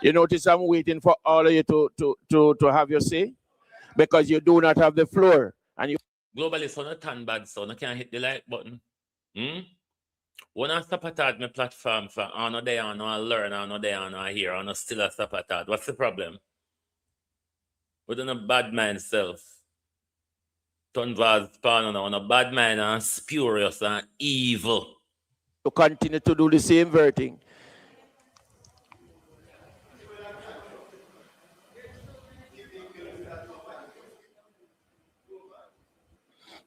You notice I'm waiting for all of you to have your say because you do not have the floor. And you Globalist on a tan bad so I can't hit the like button. When I stop at my platform for no day on no learn no day on no hear no still a stop at. What's the problem? Within a bad man self. Tunvaz pan on a bad man and spurious and evil. To continue to do the same very thing.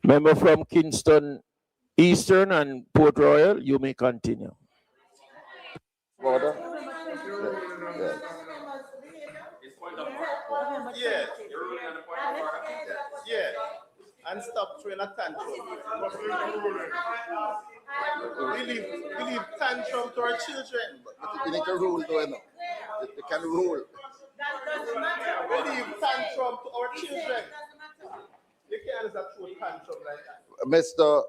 Member from Kingston Eastern and Port Royal, you may continue. Order. Yeah. And stop throwing a tantrum. We leave tantrum to our children. You need to rule, though, no? You can rule. We leave tantrum to our children. You can't just throw tantrum like that. Mr.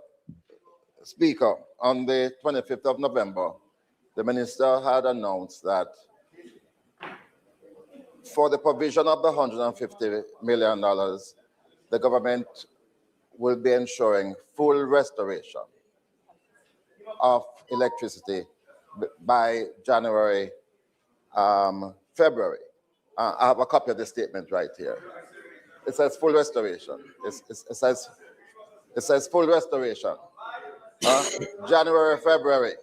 Speaker, on the 25th of November, the minister had announced that for the provision of the $150 million, the government will be ensuring full restoration of electricity by January, February. I have a copy of the statement right here. It says full restoration. It says full restoration. January, February.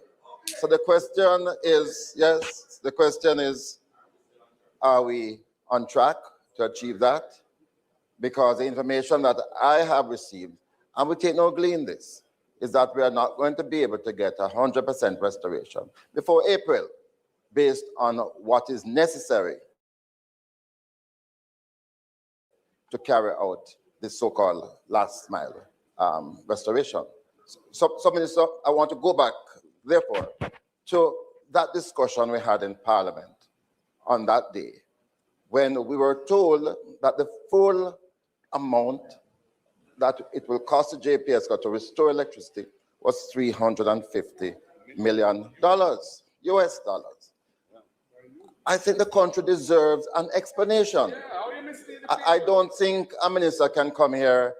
So the question is, yes, the question is, are we on track to achieve that? Because the information that I have received, and we take no glee in this, is that we are not going to be able to get 100% restoration before April, based on what is necessary to carry out the so-called last mile restoration. So, Minister, I want to go back, therefore, to that discussion we had in Parliament on that day, when we were told that the full amount that it will cost the JPS to restore electricity was $350 million, US dollars. I think the country deserves an explanation. I don't think a minister can come here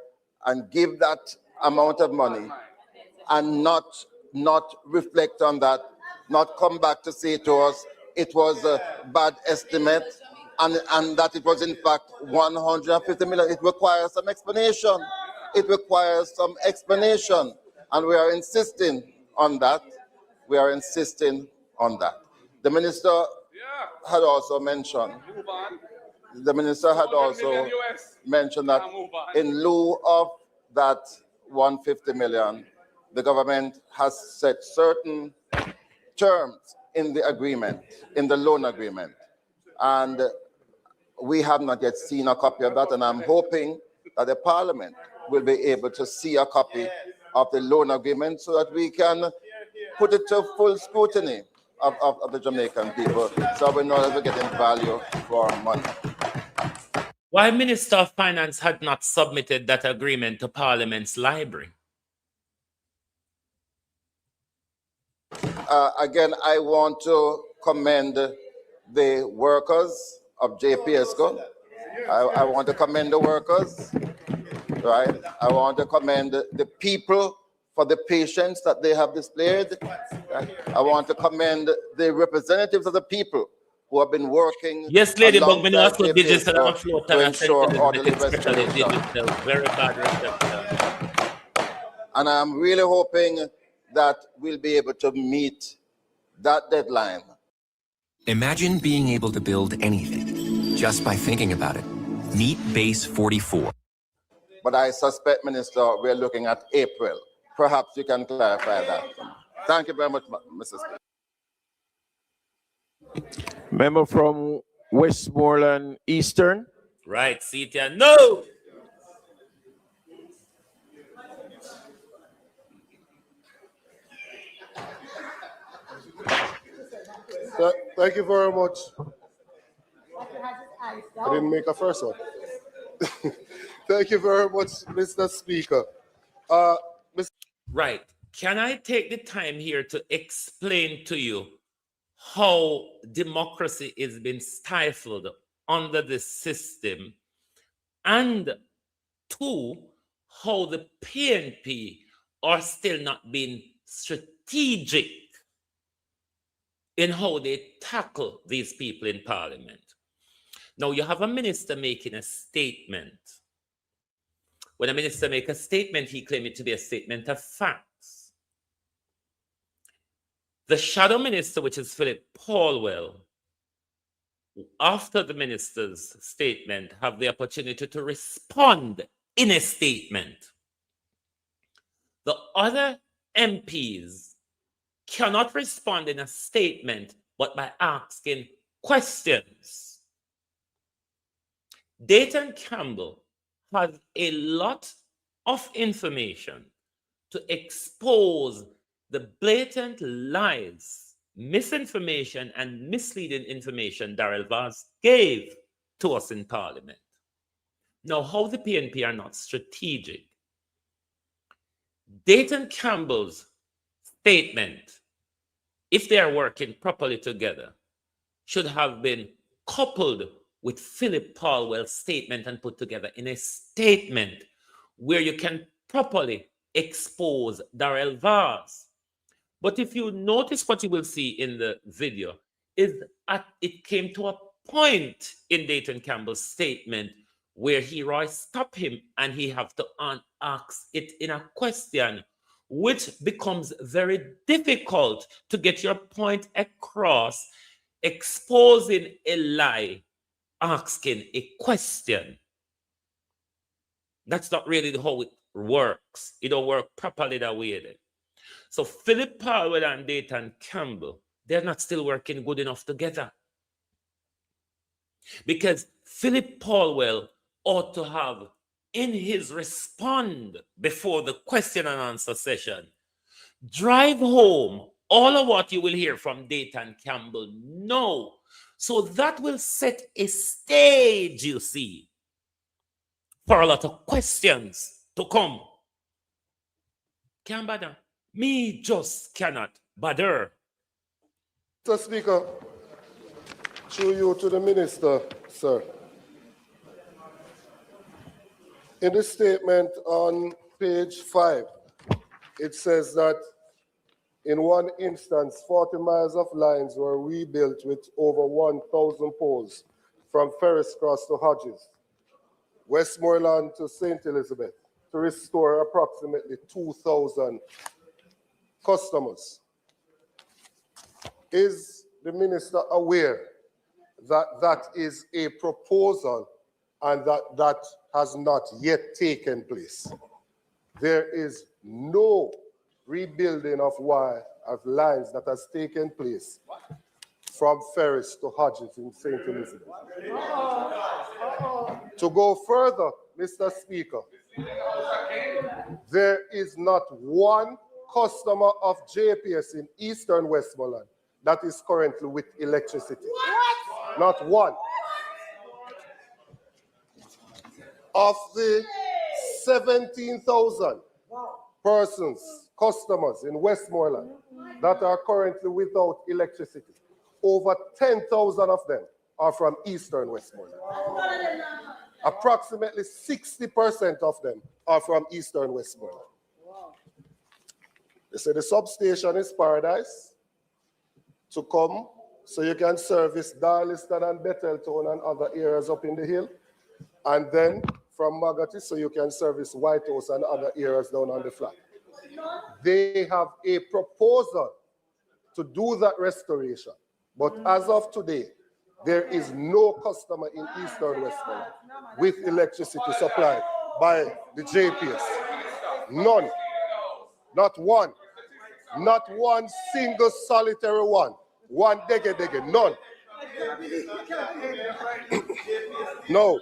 and give that amount of money and not reflect on that, not come back to say to us it was a bad estimate and that it was in fact 150 million. It requires some explanation. It requires some explanation. And we are insisting on that. We are insisting on that. The minister had also mentioned, the minister had also mentioned that in lieu of that 150 million, the government has set certain terms in the agreement, in the loan agreement. And we have not yet seen a copy of that, and I'm hoping that the Parliament will be able to see a copy of the loan agreement so that we can put it to full scrutiny of the Jamaican people, so we know that we're getting value for our money. Why Minister of Finance had not submitted that agreement to Parliament's library? Again, I want to commend the workers of JPSCO. I want to commend the workers, right? I want to commend the people for the patience that they have displayed. I want to commend the representatives of the people who have been working yes, Ladybug, me alongside also digital and JPSCO float to and ensure orderly especially restoration. digital, very bad reception. And I'm really hoping that we'll be able to meet that deadline. Imagine being able to build anything just by thinking about it. Meet Base 44. But I suspect, Minister, we're looking at April. Perhaps you can clarify that. Thank you very much, Mr. Speaker. Member from Westmoreland Eastern. Right, Cetia, no! Thank you very much. I didn't make a first one. Thank you very much, Mr. Speaker. Right. Can I take the time here to explain to you how democracy is being stifled under this system, and two, how the PNP are still not being strategic in how they tackle these people in Parliament. Now, you have a minister making a statement. When a minister makes a statement, he claims it to be a statement of facts. The shadow minister, which is Philip Paulwell, after the minister's statement, have the opportunity to respond in a statement. The other MPs cannot respond in a statement, but by asking questions. Dayton Campbell has a lot of information to expose the blatant lies, misinformation, and misleading information Daryl Vaz gave to us in Parliament. Now, how the PNP are not strategic. Dayton Campbell's statement, if they are working properly together, should have been coupled with Philip Paulwell's statement and put together in a statement where you can properly expose Daryl Vaz. But if you notice what you will see in the video is it came to a point in Dayton Campbell's statement where Roy stopped him and he have to ask it in a question, which becomes very difficult to get your point across, exposing a lie, asking a question. That's not really how it works. It don't work properly that way. So Philip Paulwell and Dayton Campbell, they're not still working good enough together. Because Philip Paulwell ought to have, in his respond before the question and answer session, drive home all of what you will hear from Dayton Campbell. No. So that will set a stage, you see, for a lot of questions to come. Can't bother. Me just cannot bother. Mr. Speaker, through you to the minister, sir. In the statement on page 5, it says that in one instance, 40 miles of lines were rebuilt with over 1,000 poles from Ferris Cross to Hodges, Westmoreland to St. Elizabeth, to restore approximately 2,000 customers. Is the minister aware that that is a proposal and that has not yet taken place? There is no rebuilding of lines that has taken place from Ferris to Hodges in St. Elizabeth. To go further, Mr. Speaker, there is not one customer of JPS in Eastern Westmoreland that is currently with electricity. Not one. of the 17,000 persons, customers in Westmoreland that are currently without electricity, over 10,000 of them are from Eastern Westmoreland. Approximately 60% of them are from Eastern Westmoreland. They say the substation is paradise to come so you can service Darliston and Betheltown and other areas up in the hill. And then from Magati so you can service White House and other areas down on the flat. They have a proposal to do that restoration. But as of today, there is no customer in Eastern Westmoreland with electricity supplied by the JPS. None. Not one. Not one single solitary one. One dege, none. No.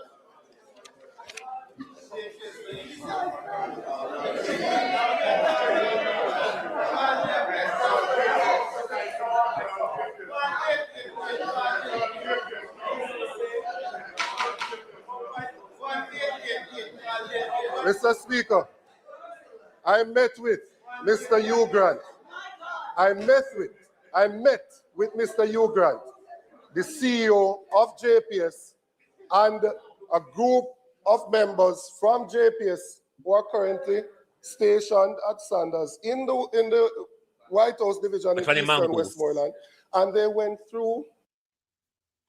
Mr. Speaker, I met with Mr. Hugh Grant. I met with Mr. Hugh Grant, the CEO of JPS, and a group of members from JPS who are currently stationed at Sanders in the White House division in Eastern Westmoreland, and they went through.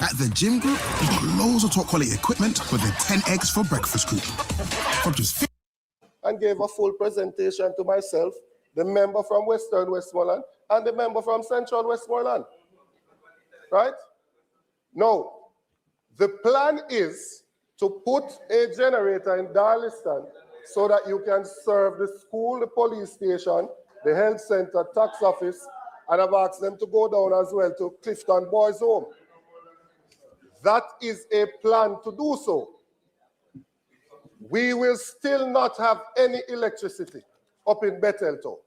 At the Gym Group, we've got loads of top quality equipment with a 10 eggs for breakfast group. From just and gave a full presentation to myself, the member from Western Westmoreland, and the member from Central Westmoreland. Right? Now, the plan is to put a generator in Darliston so that you can serve the school, the police station, the health center, tax office, and I've asked them to go down as well to Clifton Boys Home. That is a plan to do so. We will still not have any electricity up in Betheltown.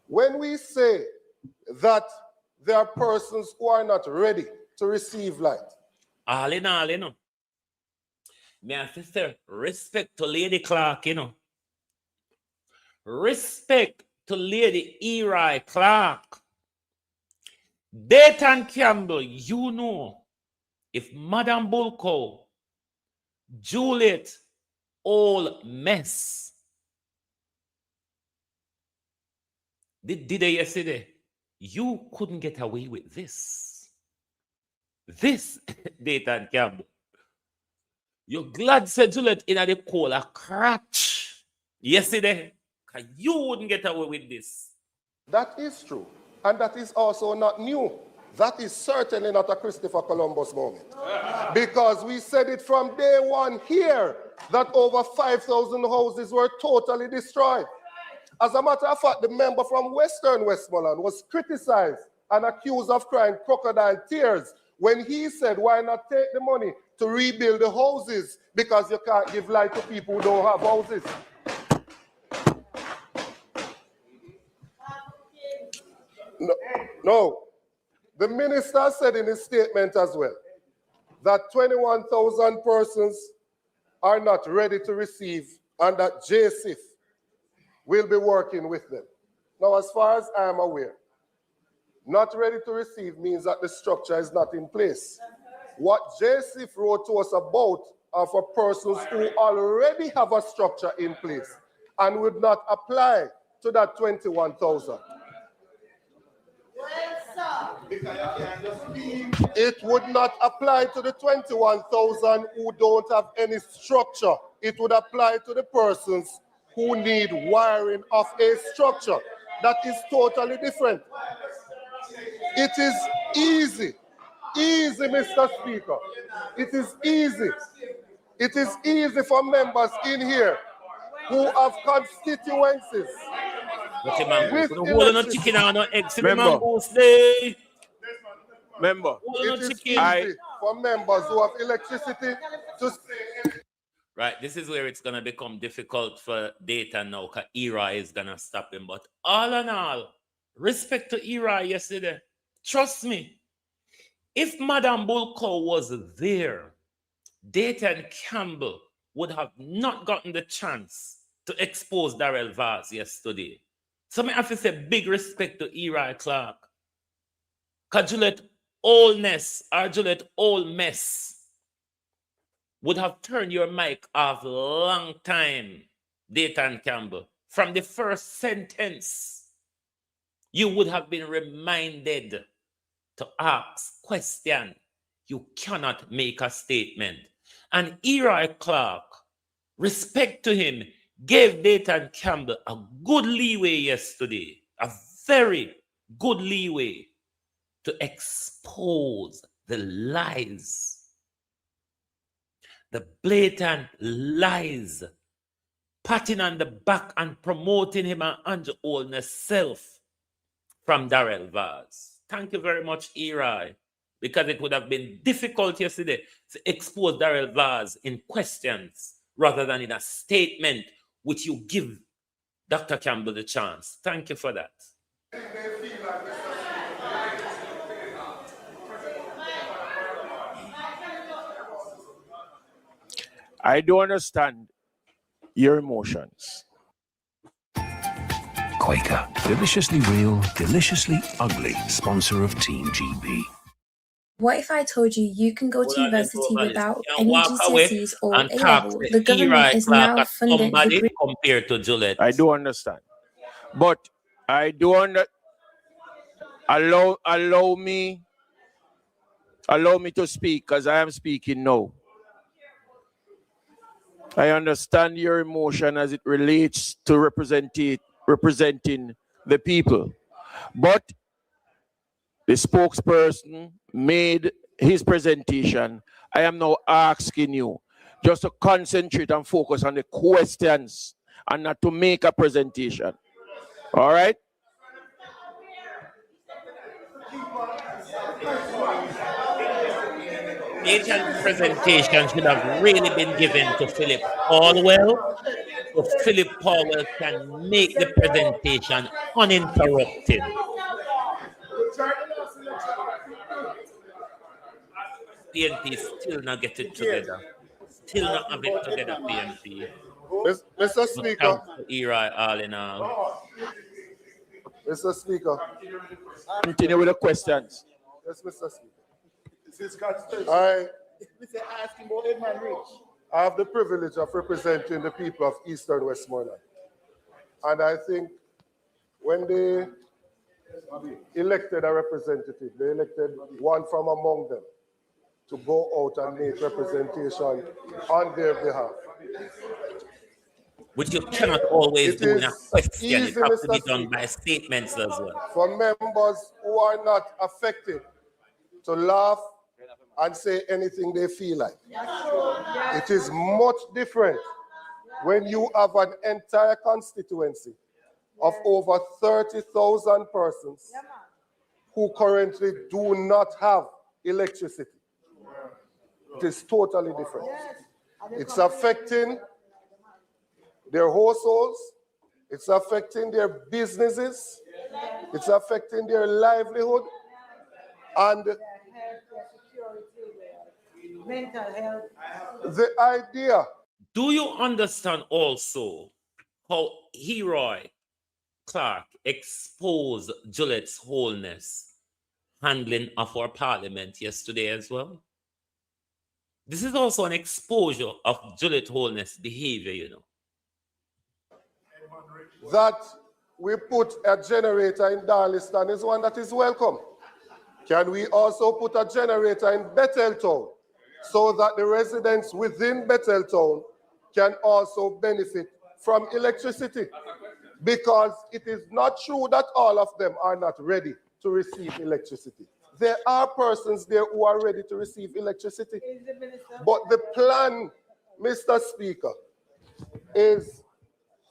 When we say that there are persons who are not ready to receive light. All in all, you know. My sister, respect to Lady Clark, you know. Respect to Lady Eli Clark. Dayton Campbell, you know, if Madam Bulko, Juliet, all mess. Did they yesterday? You couldn't get away with this. This, Dayton Campbell. You're glad said Juliet in a coal a crutch yesterday. You wouldn't get away with this. That is true. And that is also not new. That is certainly not a Christopher Columbus moment. Because we said it from day one here that over 5,000 houses were totally destroyed. As a matter of fact, the member from Western Westmoreland was criticized and accused of crying crocodile tears when he said, why not take the money to rebuild the houses because you can't give light to people who don't have houses. No. The minister said in his statement as well that 21,000 persons are not ready to receive and that JSIF will be working with them. Now, as far as I am aware, not ready to receive means that the structure is not in place. What JSIF wrote to us about are for persons who already have a structure in place and would not apply to that 21,000. It would not apply to the 21,000 who don't have any structure. It would apply to the persons who need wiring of a structure. That is totally different. It is easy. Easy, Mr. Speaker. It is easy. It is easy for members in here who have constituencies. Member, it is easy for members who have electricity to... Right, this is where it's going to become difficult for Dayton now because ERA is going to stop him. But all in all, respect to ERA yesterday. Trust me, if Madam Bulko was there, Dayton Campbell would have not gotten the chance to expose Daryl Vaz yesterday. So I have to say big respect to Eli Clark. Because Juliet Oldness or Juliet Old Mess would have turned your mic off long time, Dayton Campbell. From the first sentence, you would have been reminded to ask question. You cannot make a statement. And Eli Clark, respect to him, gave Dayton Campbell a good leeway yesterday, a very good leeway to expose the lies, the blatant lies, patting on the back and promoting him and Andrew Oldness self from Daryl Vaz. Thank you very much, Eli, because it would have been difficult yesterday to expose Daryl Vaz in questions rather than in a statement which you give Dr. Campbell the chance. Thank you for that. I do understand your emotions. Quaker, deliciously real, deliciously ugly, sponsor of Team GB. What if I told you you can go to university without any walk away GCSEs or and A talk level? to The government Eli is Clark now as funding somebody degree. compared to Juliet. I do understand. But I do allow me to speak because I am speaking now. I understand your emotion as it relates to representing the people. But the spokesperson made his presentation. I am now asking you just to concentrate and focus on the questions and not to make a presentation. All right? Nathan's presentation should have really been given to Philip Paulwell, so Philip Paulwell can make the presentation uninterrupted. PNP still not get it together. Still not have it together, PNP. Mr. Speaker. Eli, all in all. Mr. Speaker. Continue with the questions. Yes, Mr. Speaker. I have the privilege of representing the people of Eastern Westmoreland. And I think when they elected a representative, they elected one from among them to go out and make representation on their behalf. Which you cannot always do in a question. It has to be done by statements as well. For members who are not affected to laugh and say anything they feel like. It is much different when you have an entire constituency of over 30,000 persons who currently do not have electricity. It is totally different. It's affecting their households, it's affecting their businesses, it's affecting their livelihood, and mental health. The idea. Do you understand also how Eli Clark exposed Juliet's wholeness handling of our parliament yesterday as well? This is also an exposure of Juliet wholeness behavior, you know. That we put a generator in Darliston is one that is welcome. Can we also put a generator in Betheltown so that the residents within Betheltown can also benefit from electricity? Because it is not true that all of them are not ready to receive electricity. There are persons there who are ready to receive electricity. But the plan, Mr. Speaker, is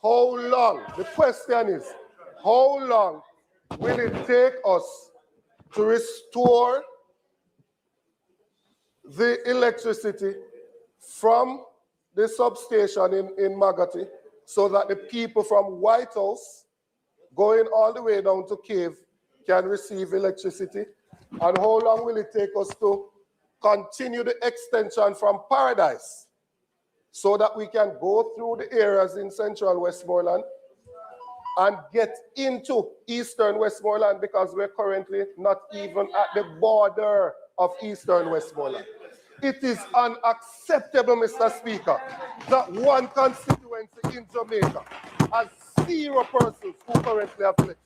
how long, the question is, how long will it take us to restore the electricity from the substation in Magati so that the people from White House going all the way down to Cave can receive electricity? And how long will it take us to continue the extension from Paradise so that we can go through the areas in central Westmoreland and get into eastern Westmoreland, because we're currently not even at the border of eastern Westmoreland. It is unacceptable, Mr. Speaker, that one constituency in Jamaica has 0 persons who currently have electricity.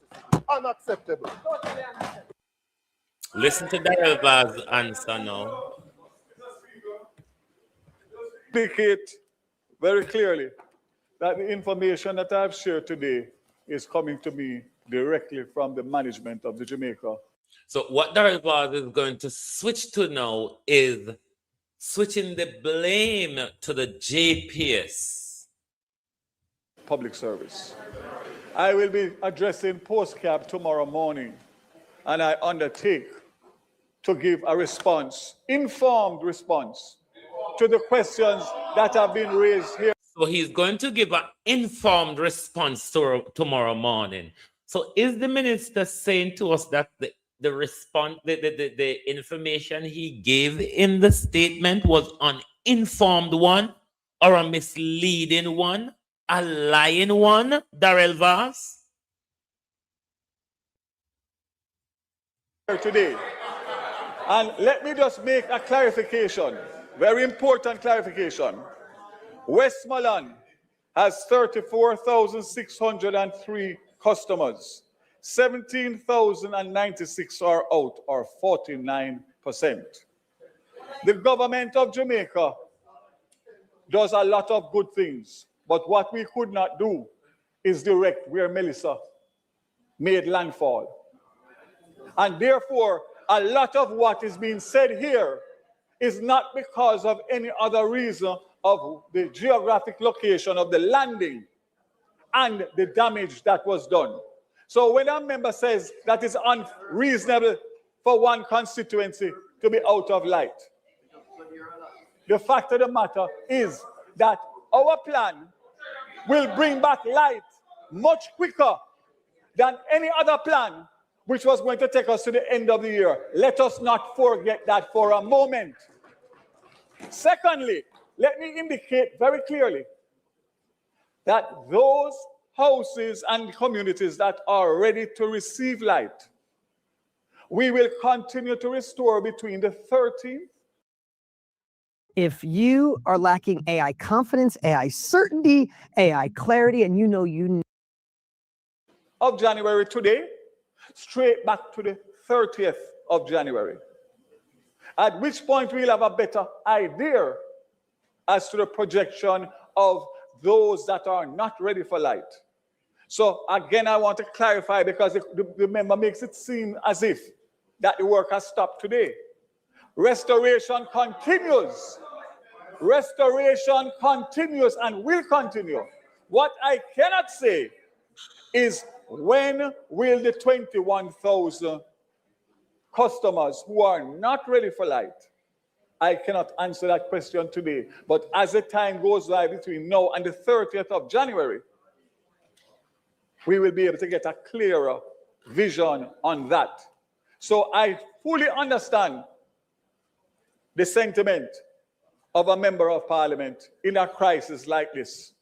Unacceptable. Listen to Daryl's answer now. Speak it very clearly that the information that I've shared today is coming to me directly from the management of the Jamaica. So what Daryl is going to switch to now is switching the blame to the JPS. Public service. I will be addressing postcap tomorrow morning, and I undertake to give a response, informed response, to the questions that have been raised here. So he's going to give an informed response to tomorrow morning. So is the minister saying to us that the response, the information he gave in the statement was an uninformed one, or a misleading one, a lying one, Daryl Vaz? Today. And let me just make a clarification, very important clarification. Westmoreland has 34,603 customers. 17,096 are out, or 49%. The government of Jamaica does a lot of good things, but what we could not do is direct where Melissa made landfall. And therefore, a lot of what is being said here is not because of any other reason of the geographic location of the landing and the damage that was done. So when a member says that it's unreasonable for one constituency to be out of light, the fact of the matter is that our plan will bring back light much quicker than any other plan which was going to take us to the end of the year. Let us not forget that for a moment. Secondly, let me indicate very clearly that those houses and communities that are ready to receive light, we will continue to restore between the 13th. If you are lacking AI confidence, AI certainty, AI clarity, and you know you of January today, straight back to the 30th of January, at which point we'll have a better idea as to the projection of those that are not ready for light. So again, I want to clarify, because the member makes it seem as if that the work has stopped today. Restoration continues. Restoration continues and will continue. What I cannot say is, when will the 21,000 customers who are not ready for light? I cannot answer that question today. But as the time goes by between now and the 30th of January, we will be able to get a clearer vision on that. So I fully understand the sentiment of a member of parliament in a crisis like this,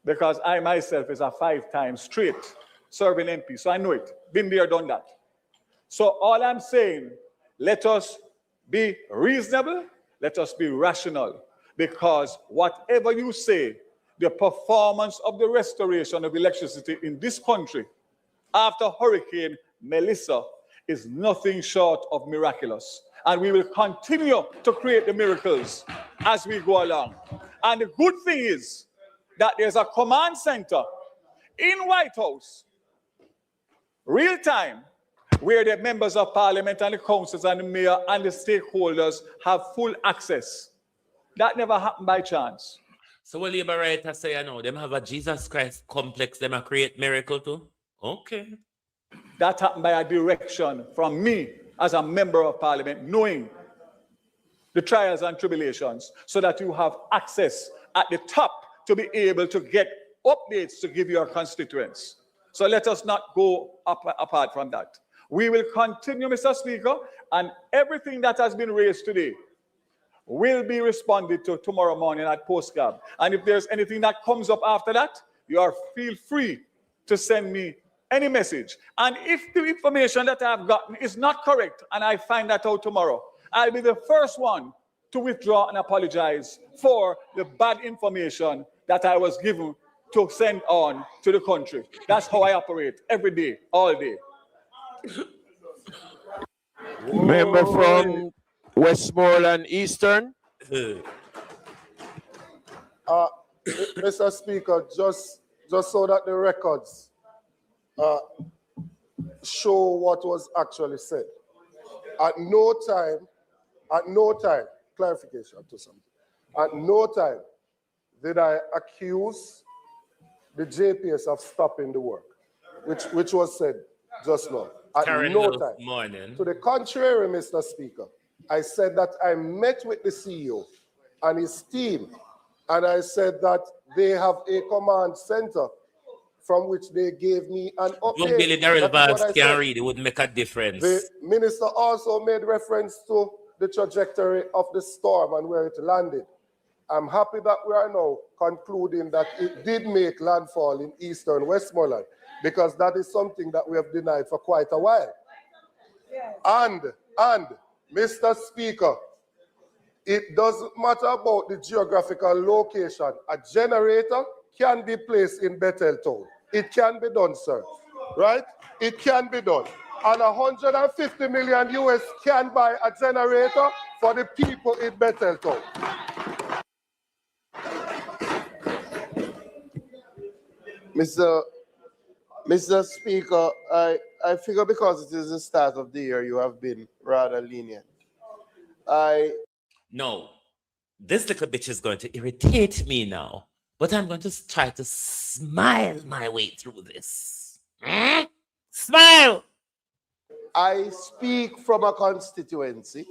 because I myself is a 5-time straight serving MP, so I know it. Been there, done that. So all I'm saying, let us be reasonable, let us be rational, because whatever you say, the performance of the restoration of electricity in this country after Hurricane Melissa is nothing short of miraculous. And we will continue to create the miracles as we go along. And the good thing is that there's a command center in White House, real time, where the members of parliament and the councils and the mayor and the stakeholders have full access. That never happened by chance. So will you right to say, I know, them have a Jesus Christ complex, them a create miracle too? Okay. That happened by a direction from me as a member of parliament, knowing the trials and tribulations, so that you have access at the top to be able to get updates to give your constituents. So let us not go apart from that. We will continue, Mr. Speaker, and everything that has been raised today will be responded to tomorrow morning at Postcard. And if there's anything that comes up after that, feel free to send me any message. And if the information that I've gotten is not correct and I find that out tomorrow, I'll be the first one to withdraw and apologize for the bad information that I was given to send on to the country. That's how I operate every day, all day. Member from Westmoreland Eastern. Mr. Speaker, just so that the records show what was actually said. At no time, clarification to something. At no time did I accuse the JPS of stopping the work, which was said just now. At no time. Morning. To the contrary, Mr. Speaker, I said that I met with the CEO and his team, and I said that they have a command center from which they gave me an update. Young Billy Daryl Vance can read, it would make a difference. The minister also made reference to the trajectory of the storm and where it landed. I'm happy that we are now concluding that it did make landfall in eastern Westmoreland, because that is something that we have denied for quite a while. Yes. And Mr. Speaker, it doesn't matter about the geographical location. A generator can be placed in Bethel Town. It can be done, sir. Right? It can be done. And 150 million US can buy a generator for the people in Bethel Town. Mr. Speaker, I figure because it is the start of the year, you have been rather lenient. No, this little bitch is going to irritate me now, but I'm going to try to smile my way through this. Smile! I speak from a constituency.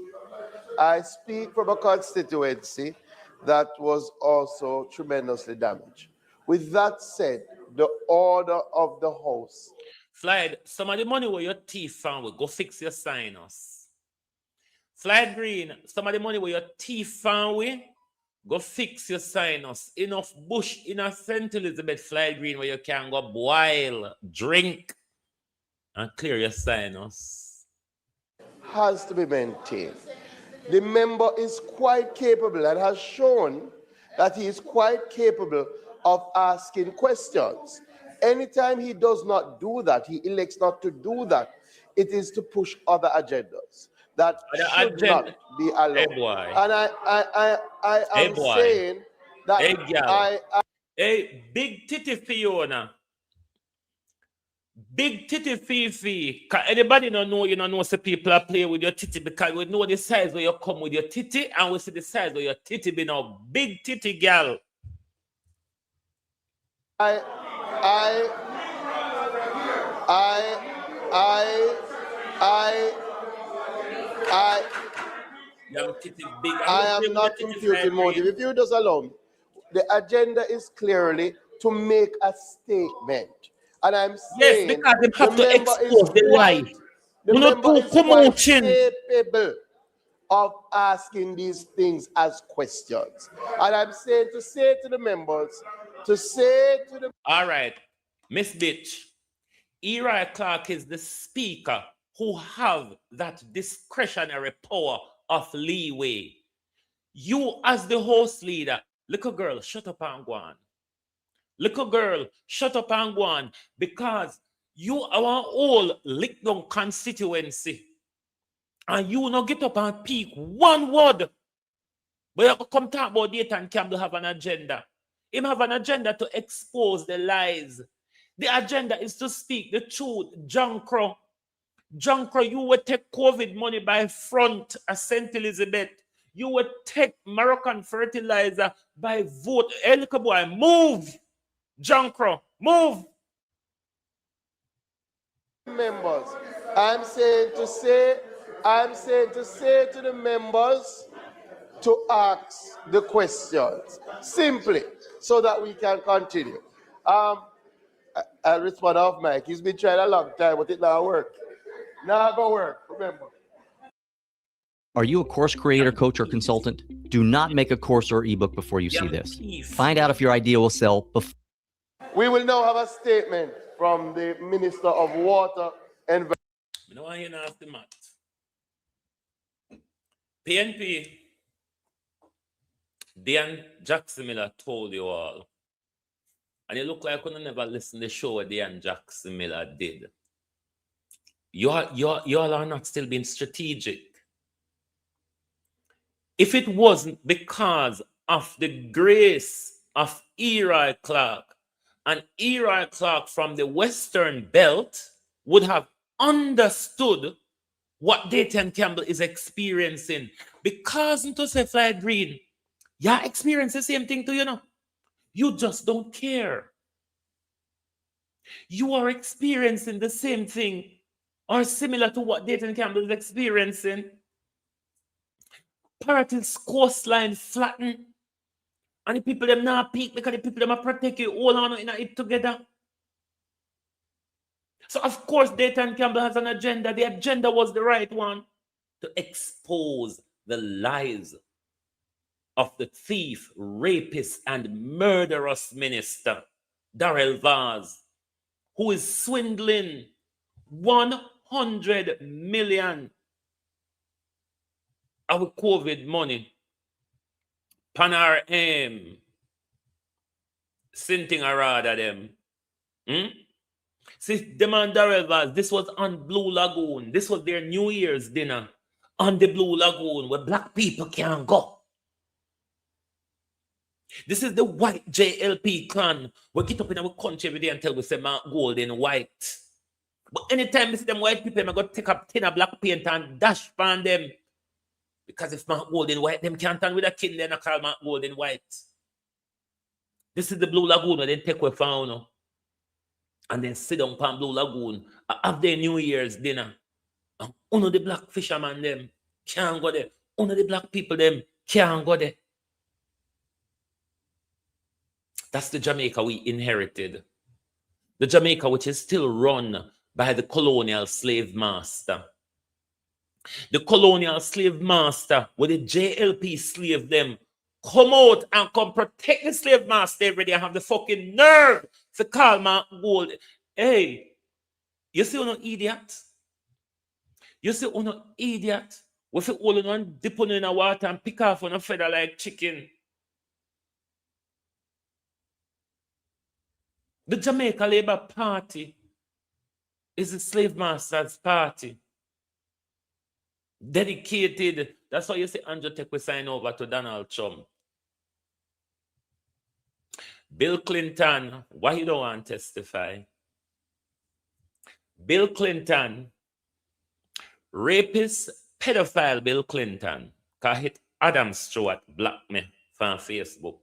That was also tremendously damaged. With that said, the order of the House. Slide, some of the money where your teeth found will go fix your sinus. Slide Green, some of the money where your teeth found with, go fix your sinus. Enough bush in a St. Elizabeth, Slide Green, where you can go boil, drink, and clear your sinus. Has to be maintained. The member is quite capable and has shown that he is quite capable of asking questions. Anytime he does not do that, he elects not to do that, it is to push other agendas that should not be allowed. And I am saying that Hey, big titty Fiona. Big titty Fifi. Can anybody not know you don't know say people are playing with your titty, because we know the size where you come with your titty and we see the size where your titty be now. Big titty girl. I am not imputing motive. If you just allow me, the agenda is clearly to make a statement. And I'm saying, yes, because they have to expose the lie. The member is quite capable of asking these things as questions. And I'm saying to say to the members, all right, Miss Bitch, Eri Clark is the speaker who have that discretionary power of leeway. You as the host leader, little girl, shut up and go on. Little girl, shut up and go on, because you are our whole lick down constituency. And you not get up and speak one word. But you come talk about data and Campbell have an agenda. Him have an agenda to expose the lies. The agenda is to speak the truth. Junkro, you would take COVID money by front at St. Elizabeth. You would take Moroccan fertilizer by vote. Hey, look boy, move. Junkro, move. Members, I'm saying to say to the members to ask the questions simply so that we can continue. I'll respond off mic. He's been trying a long time, but it now work. Now go work, remember. Are you a course creator, coach, or consultant? Do not make a course or ebook before you see this. Find out if your idea will sell before. We will now have a statement from the Minister of Water and You know, I hear nasty mat. PNP, Dan Jackson Miller told you all. And it looked like you never listened to the show what Dan Jackson Miller did. You all are not still being strategic. If it wasn't because of the grace of Eli Clark, and Eli Clark from the Western Belt would have understood what Dayton Campbell is experiencing. Because into say Fly Green, you experience the same thing too, you know. You just don't care. You are experiencing the same thing or similar to what Dayton Campbell is experiencing. Paratil's coastline flatten. And the people them not peak because the people them are protect you all on in it together. So of course Dayton Campbell has an agenda. The agenda was the right one, to expose the lies of the thief, rapist, and murderous minister, Daryl Vaz, who is swindling 100 million of COVID money. Panar Sinting rather them. See, them and Daryl Vaz, this was on Blue Lagoon. This was their New Year's dinner on the Blue Lagoon where black people can't go. This is the white JLP clan. We get up in our country every day and tell we say Mark Gold in white. But anytime we see them white people, I'm going to take up tin of black paint and dash on them. Because if Mark Gold in white, them can't stand with a kin, then I call Mark Gold in white. This is the Blue Lagoon where they take away from and then sit down on Blue Lagoon, have their New Year's dinner. And one of the black fishermen them can't go there. One of the black people them can't go there. That's the Jamaica we inherited. The Jamaica which is still run by the colonial slave master. The colonial slave master with the JLP slave them come out and come protect the slave master every day and have the fucking nerve to call Mark Gold. Hey, you see no idiot? You see no idiot? We feel all on dip on in the water and pick off on a feather like chicken. The Jamaica Labour Party is the slave master's party. Dedicated. That's why you see Andrew Tek will sign over to Donald Trump. Bill Clinton, why you don't want to testify? Bill Clinton, rapist, pedophile Bill Clinton, can hit Adam Stewart block me from Facebook.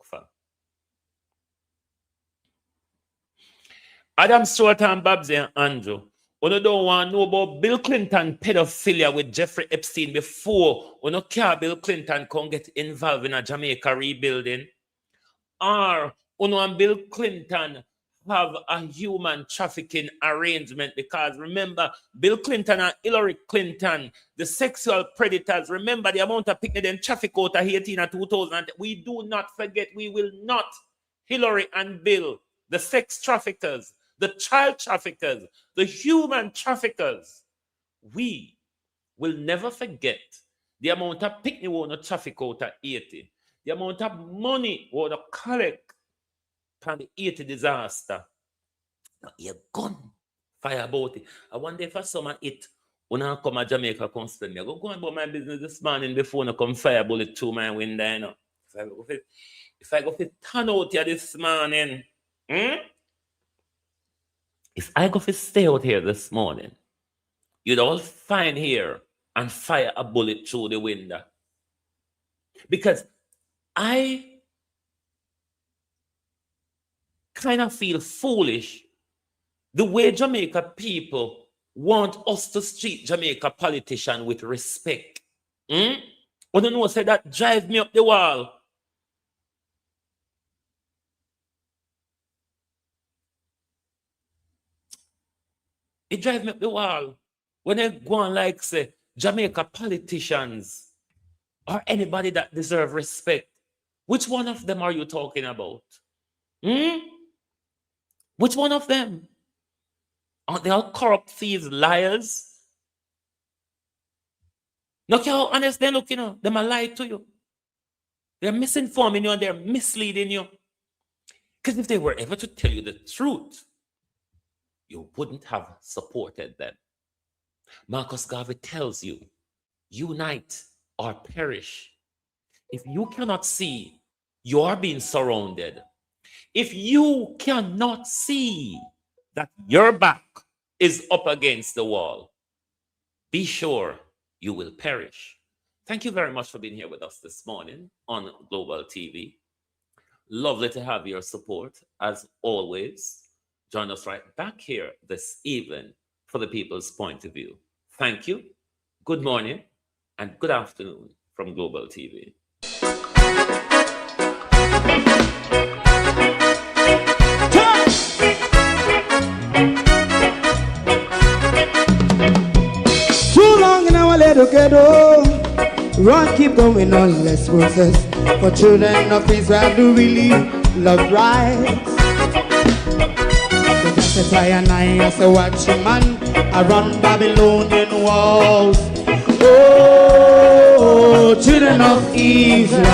Adam Stewart and Babsy and Andrew, you don't want to know about Bill Clinton pedophilia with Jeffrey Epstein before you don't care Bill Clinton can get involved in a Jamaica rebuilding. Or you and Bill Clinton have a human trafficking arrangement, because remember, Bill Clinton and Hillary Clinton, the sexual predators, remember the amount of picnic and traffic out of Haiti in 2000. We do not forget, we will not. Hillary and Bill, the sex traffickers, the child traffickers, the human traffickers. We will never forget the amount of picnic we want to traffic out of Haiti, the amount of money we want to collect from the Haiti disaster. You're gone. Fire about it. I wonder if I summer it when I come to Jamaica constantly. I go on about my business this morning before I come fire bullet through my window. You know? If I go to turn out here this morning, if I go to stay out here this morning, you'd all find here and fire a bullet through the window. Because I kind of feel foolish the way Jamaica people want us to treat Jamaica politicians with respect. You don't know, say that drive me up the wall. It drives me up the wall when they go on like say Jamaica politicians or anybody that deserves respect. Which one of them are you talking about? Which one of them? Aren't they all corrupt thieves, liars? Look how honest they look, They might lie to you. They're misinforming you and they're misleading you. Because if they were ever to tell you the truth, you wouldn't have supported them. Marcus Garvey tells you, unite or perish. If you cannot see, you are being surrounded. If you cannot see that your back is up against the wall, be sure you will perish. Thank you very much for being here with us this morning on Global TV. Lovely to have your support, as always. Join us right back here this evening for the People's Point of View. Thank you, good morning, and good afternoon from Global TV. Too long in our little ghetto, road keep going on, less process. For children of Israel do really love rights. So just a try and I say watch a man around Babylonian walls. Oh, children of Israel,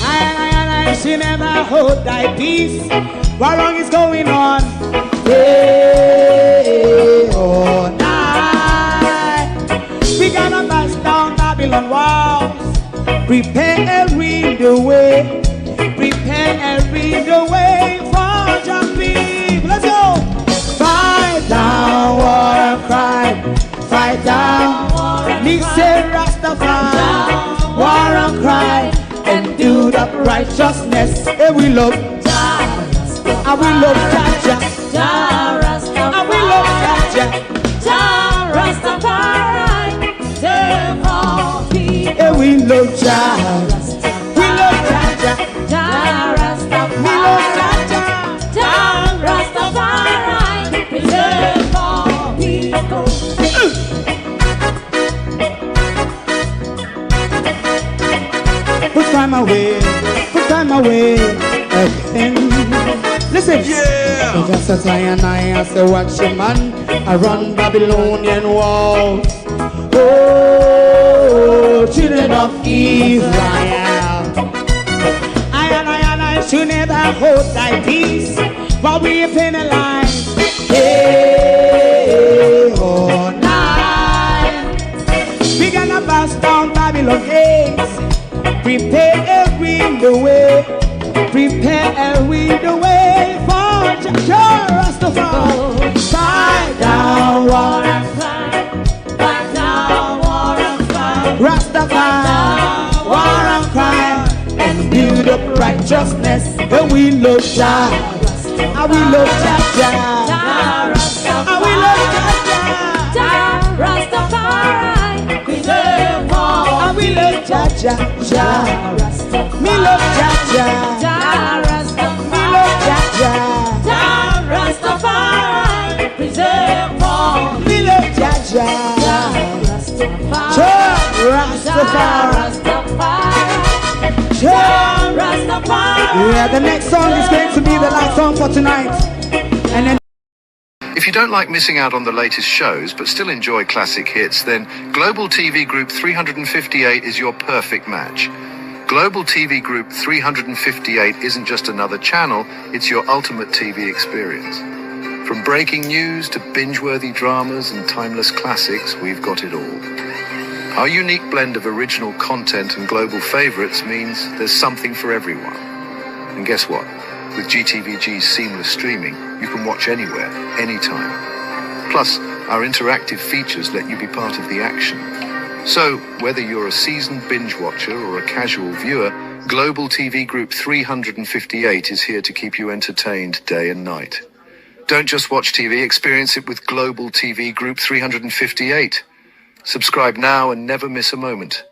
I she never hold thy peace. What wrong is going on? Hey, oh, night. We gonna bust down Babylon walls. Prepare every the way. Prepare every the way for jumping. Let's go. Fight down, war and cry. Fight down, listen Rastafari. War and cry and do that righteousness. And we love Jah. And we love Jah. Jah Rastafari. And we love Jah. Jah Rastafari. And we love Jah. We love Jah. Jah Rastafari. We love Jah. Jah Rastafari. Preserve all people. Put time away again. Listen, yeah. So just as I and I say, watch a man around Babylonian walls. Oh, children of Israel, I and I should never hold thy peace while we penalize. Hey, oh, night. We gonna bust down Babylon gates. Prepare every the way. Prepare every the way for Jah Rastafari. Fight down, war and cry. Fight down, war and cry. Rastafari, war and cry. And build up righteousness. And we love Jah. And we love Jah. And we love Jah. Rastafari. Preserve all. And we love Jah. Me love Jah. Me love Jah. Rastafari. Preserve all. Me love Jah. Rastafari. Yeah, the next song is going to be the last song for tonight. And then if you don't like missing out on the latest shows but still enjoy classic hits, then Global TV Group 358 is your perfect match. Global TV Group 358 isn't just another channel, it's your ultimate TV experience. From breaking news to binge-worthy dramas and timeless classics, we've got it all. Our unique blend of original content and global favorites means there's something for everyone. And guess what? With GTVG's seamless streaming, you can watch anywhere, anytime. Plus, our interactive features let you be part of the action. So, whether you're a seasoned binge watcher or a casual viewer, Global TV Group 358 is here to keep you entertained day and night. Don't just watch TV, experience it with Global TV Group 358. Subscribe now and never miss a moment.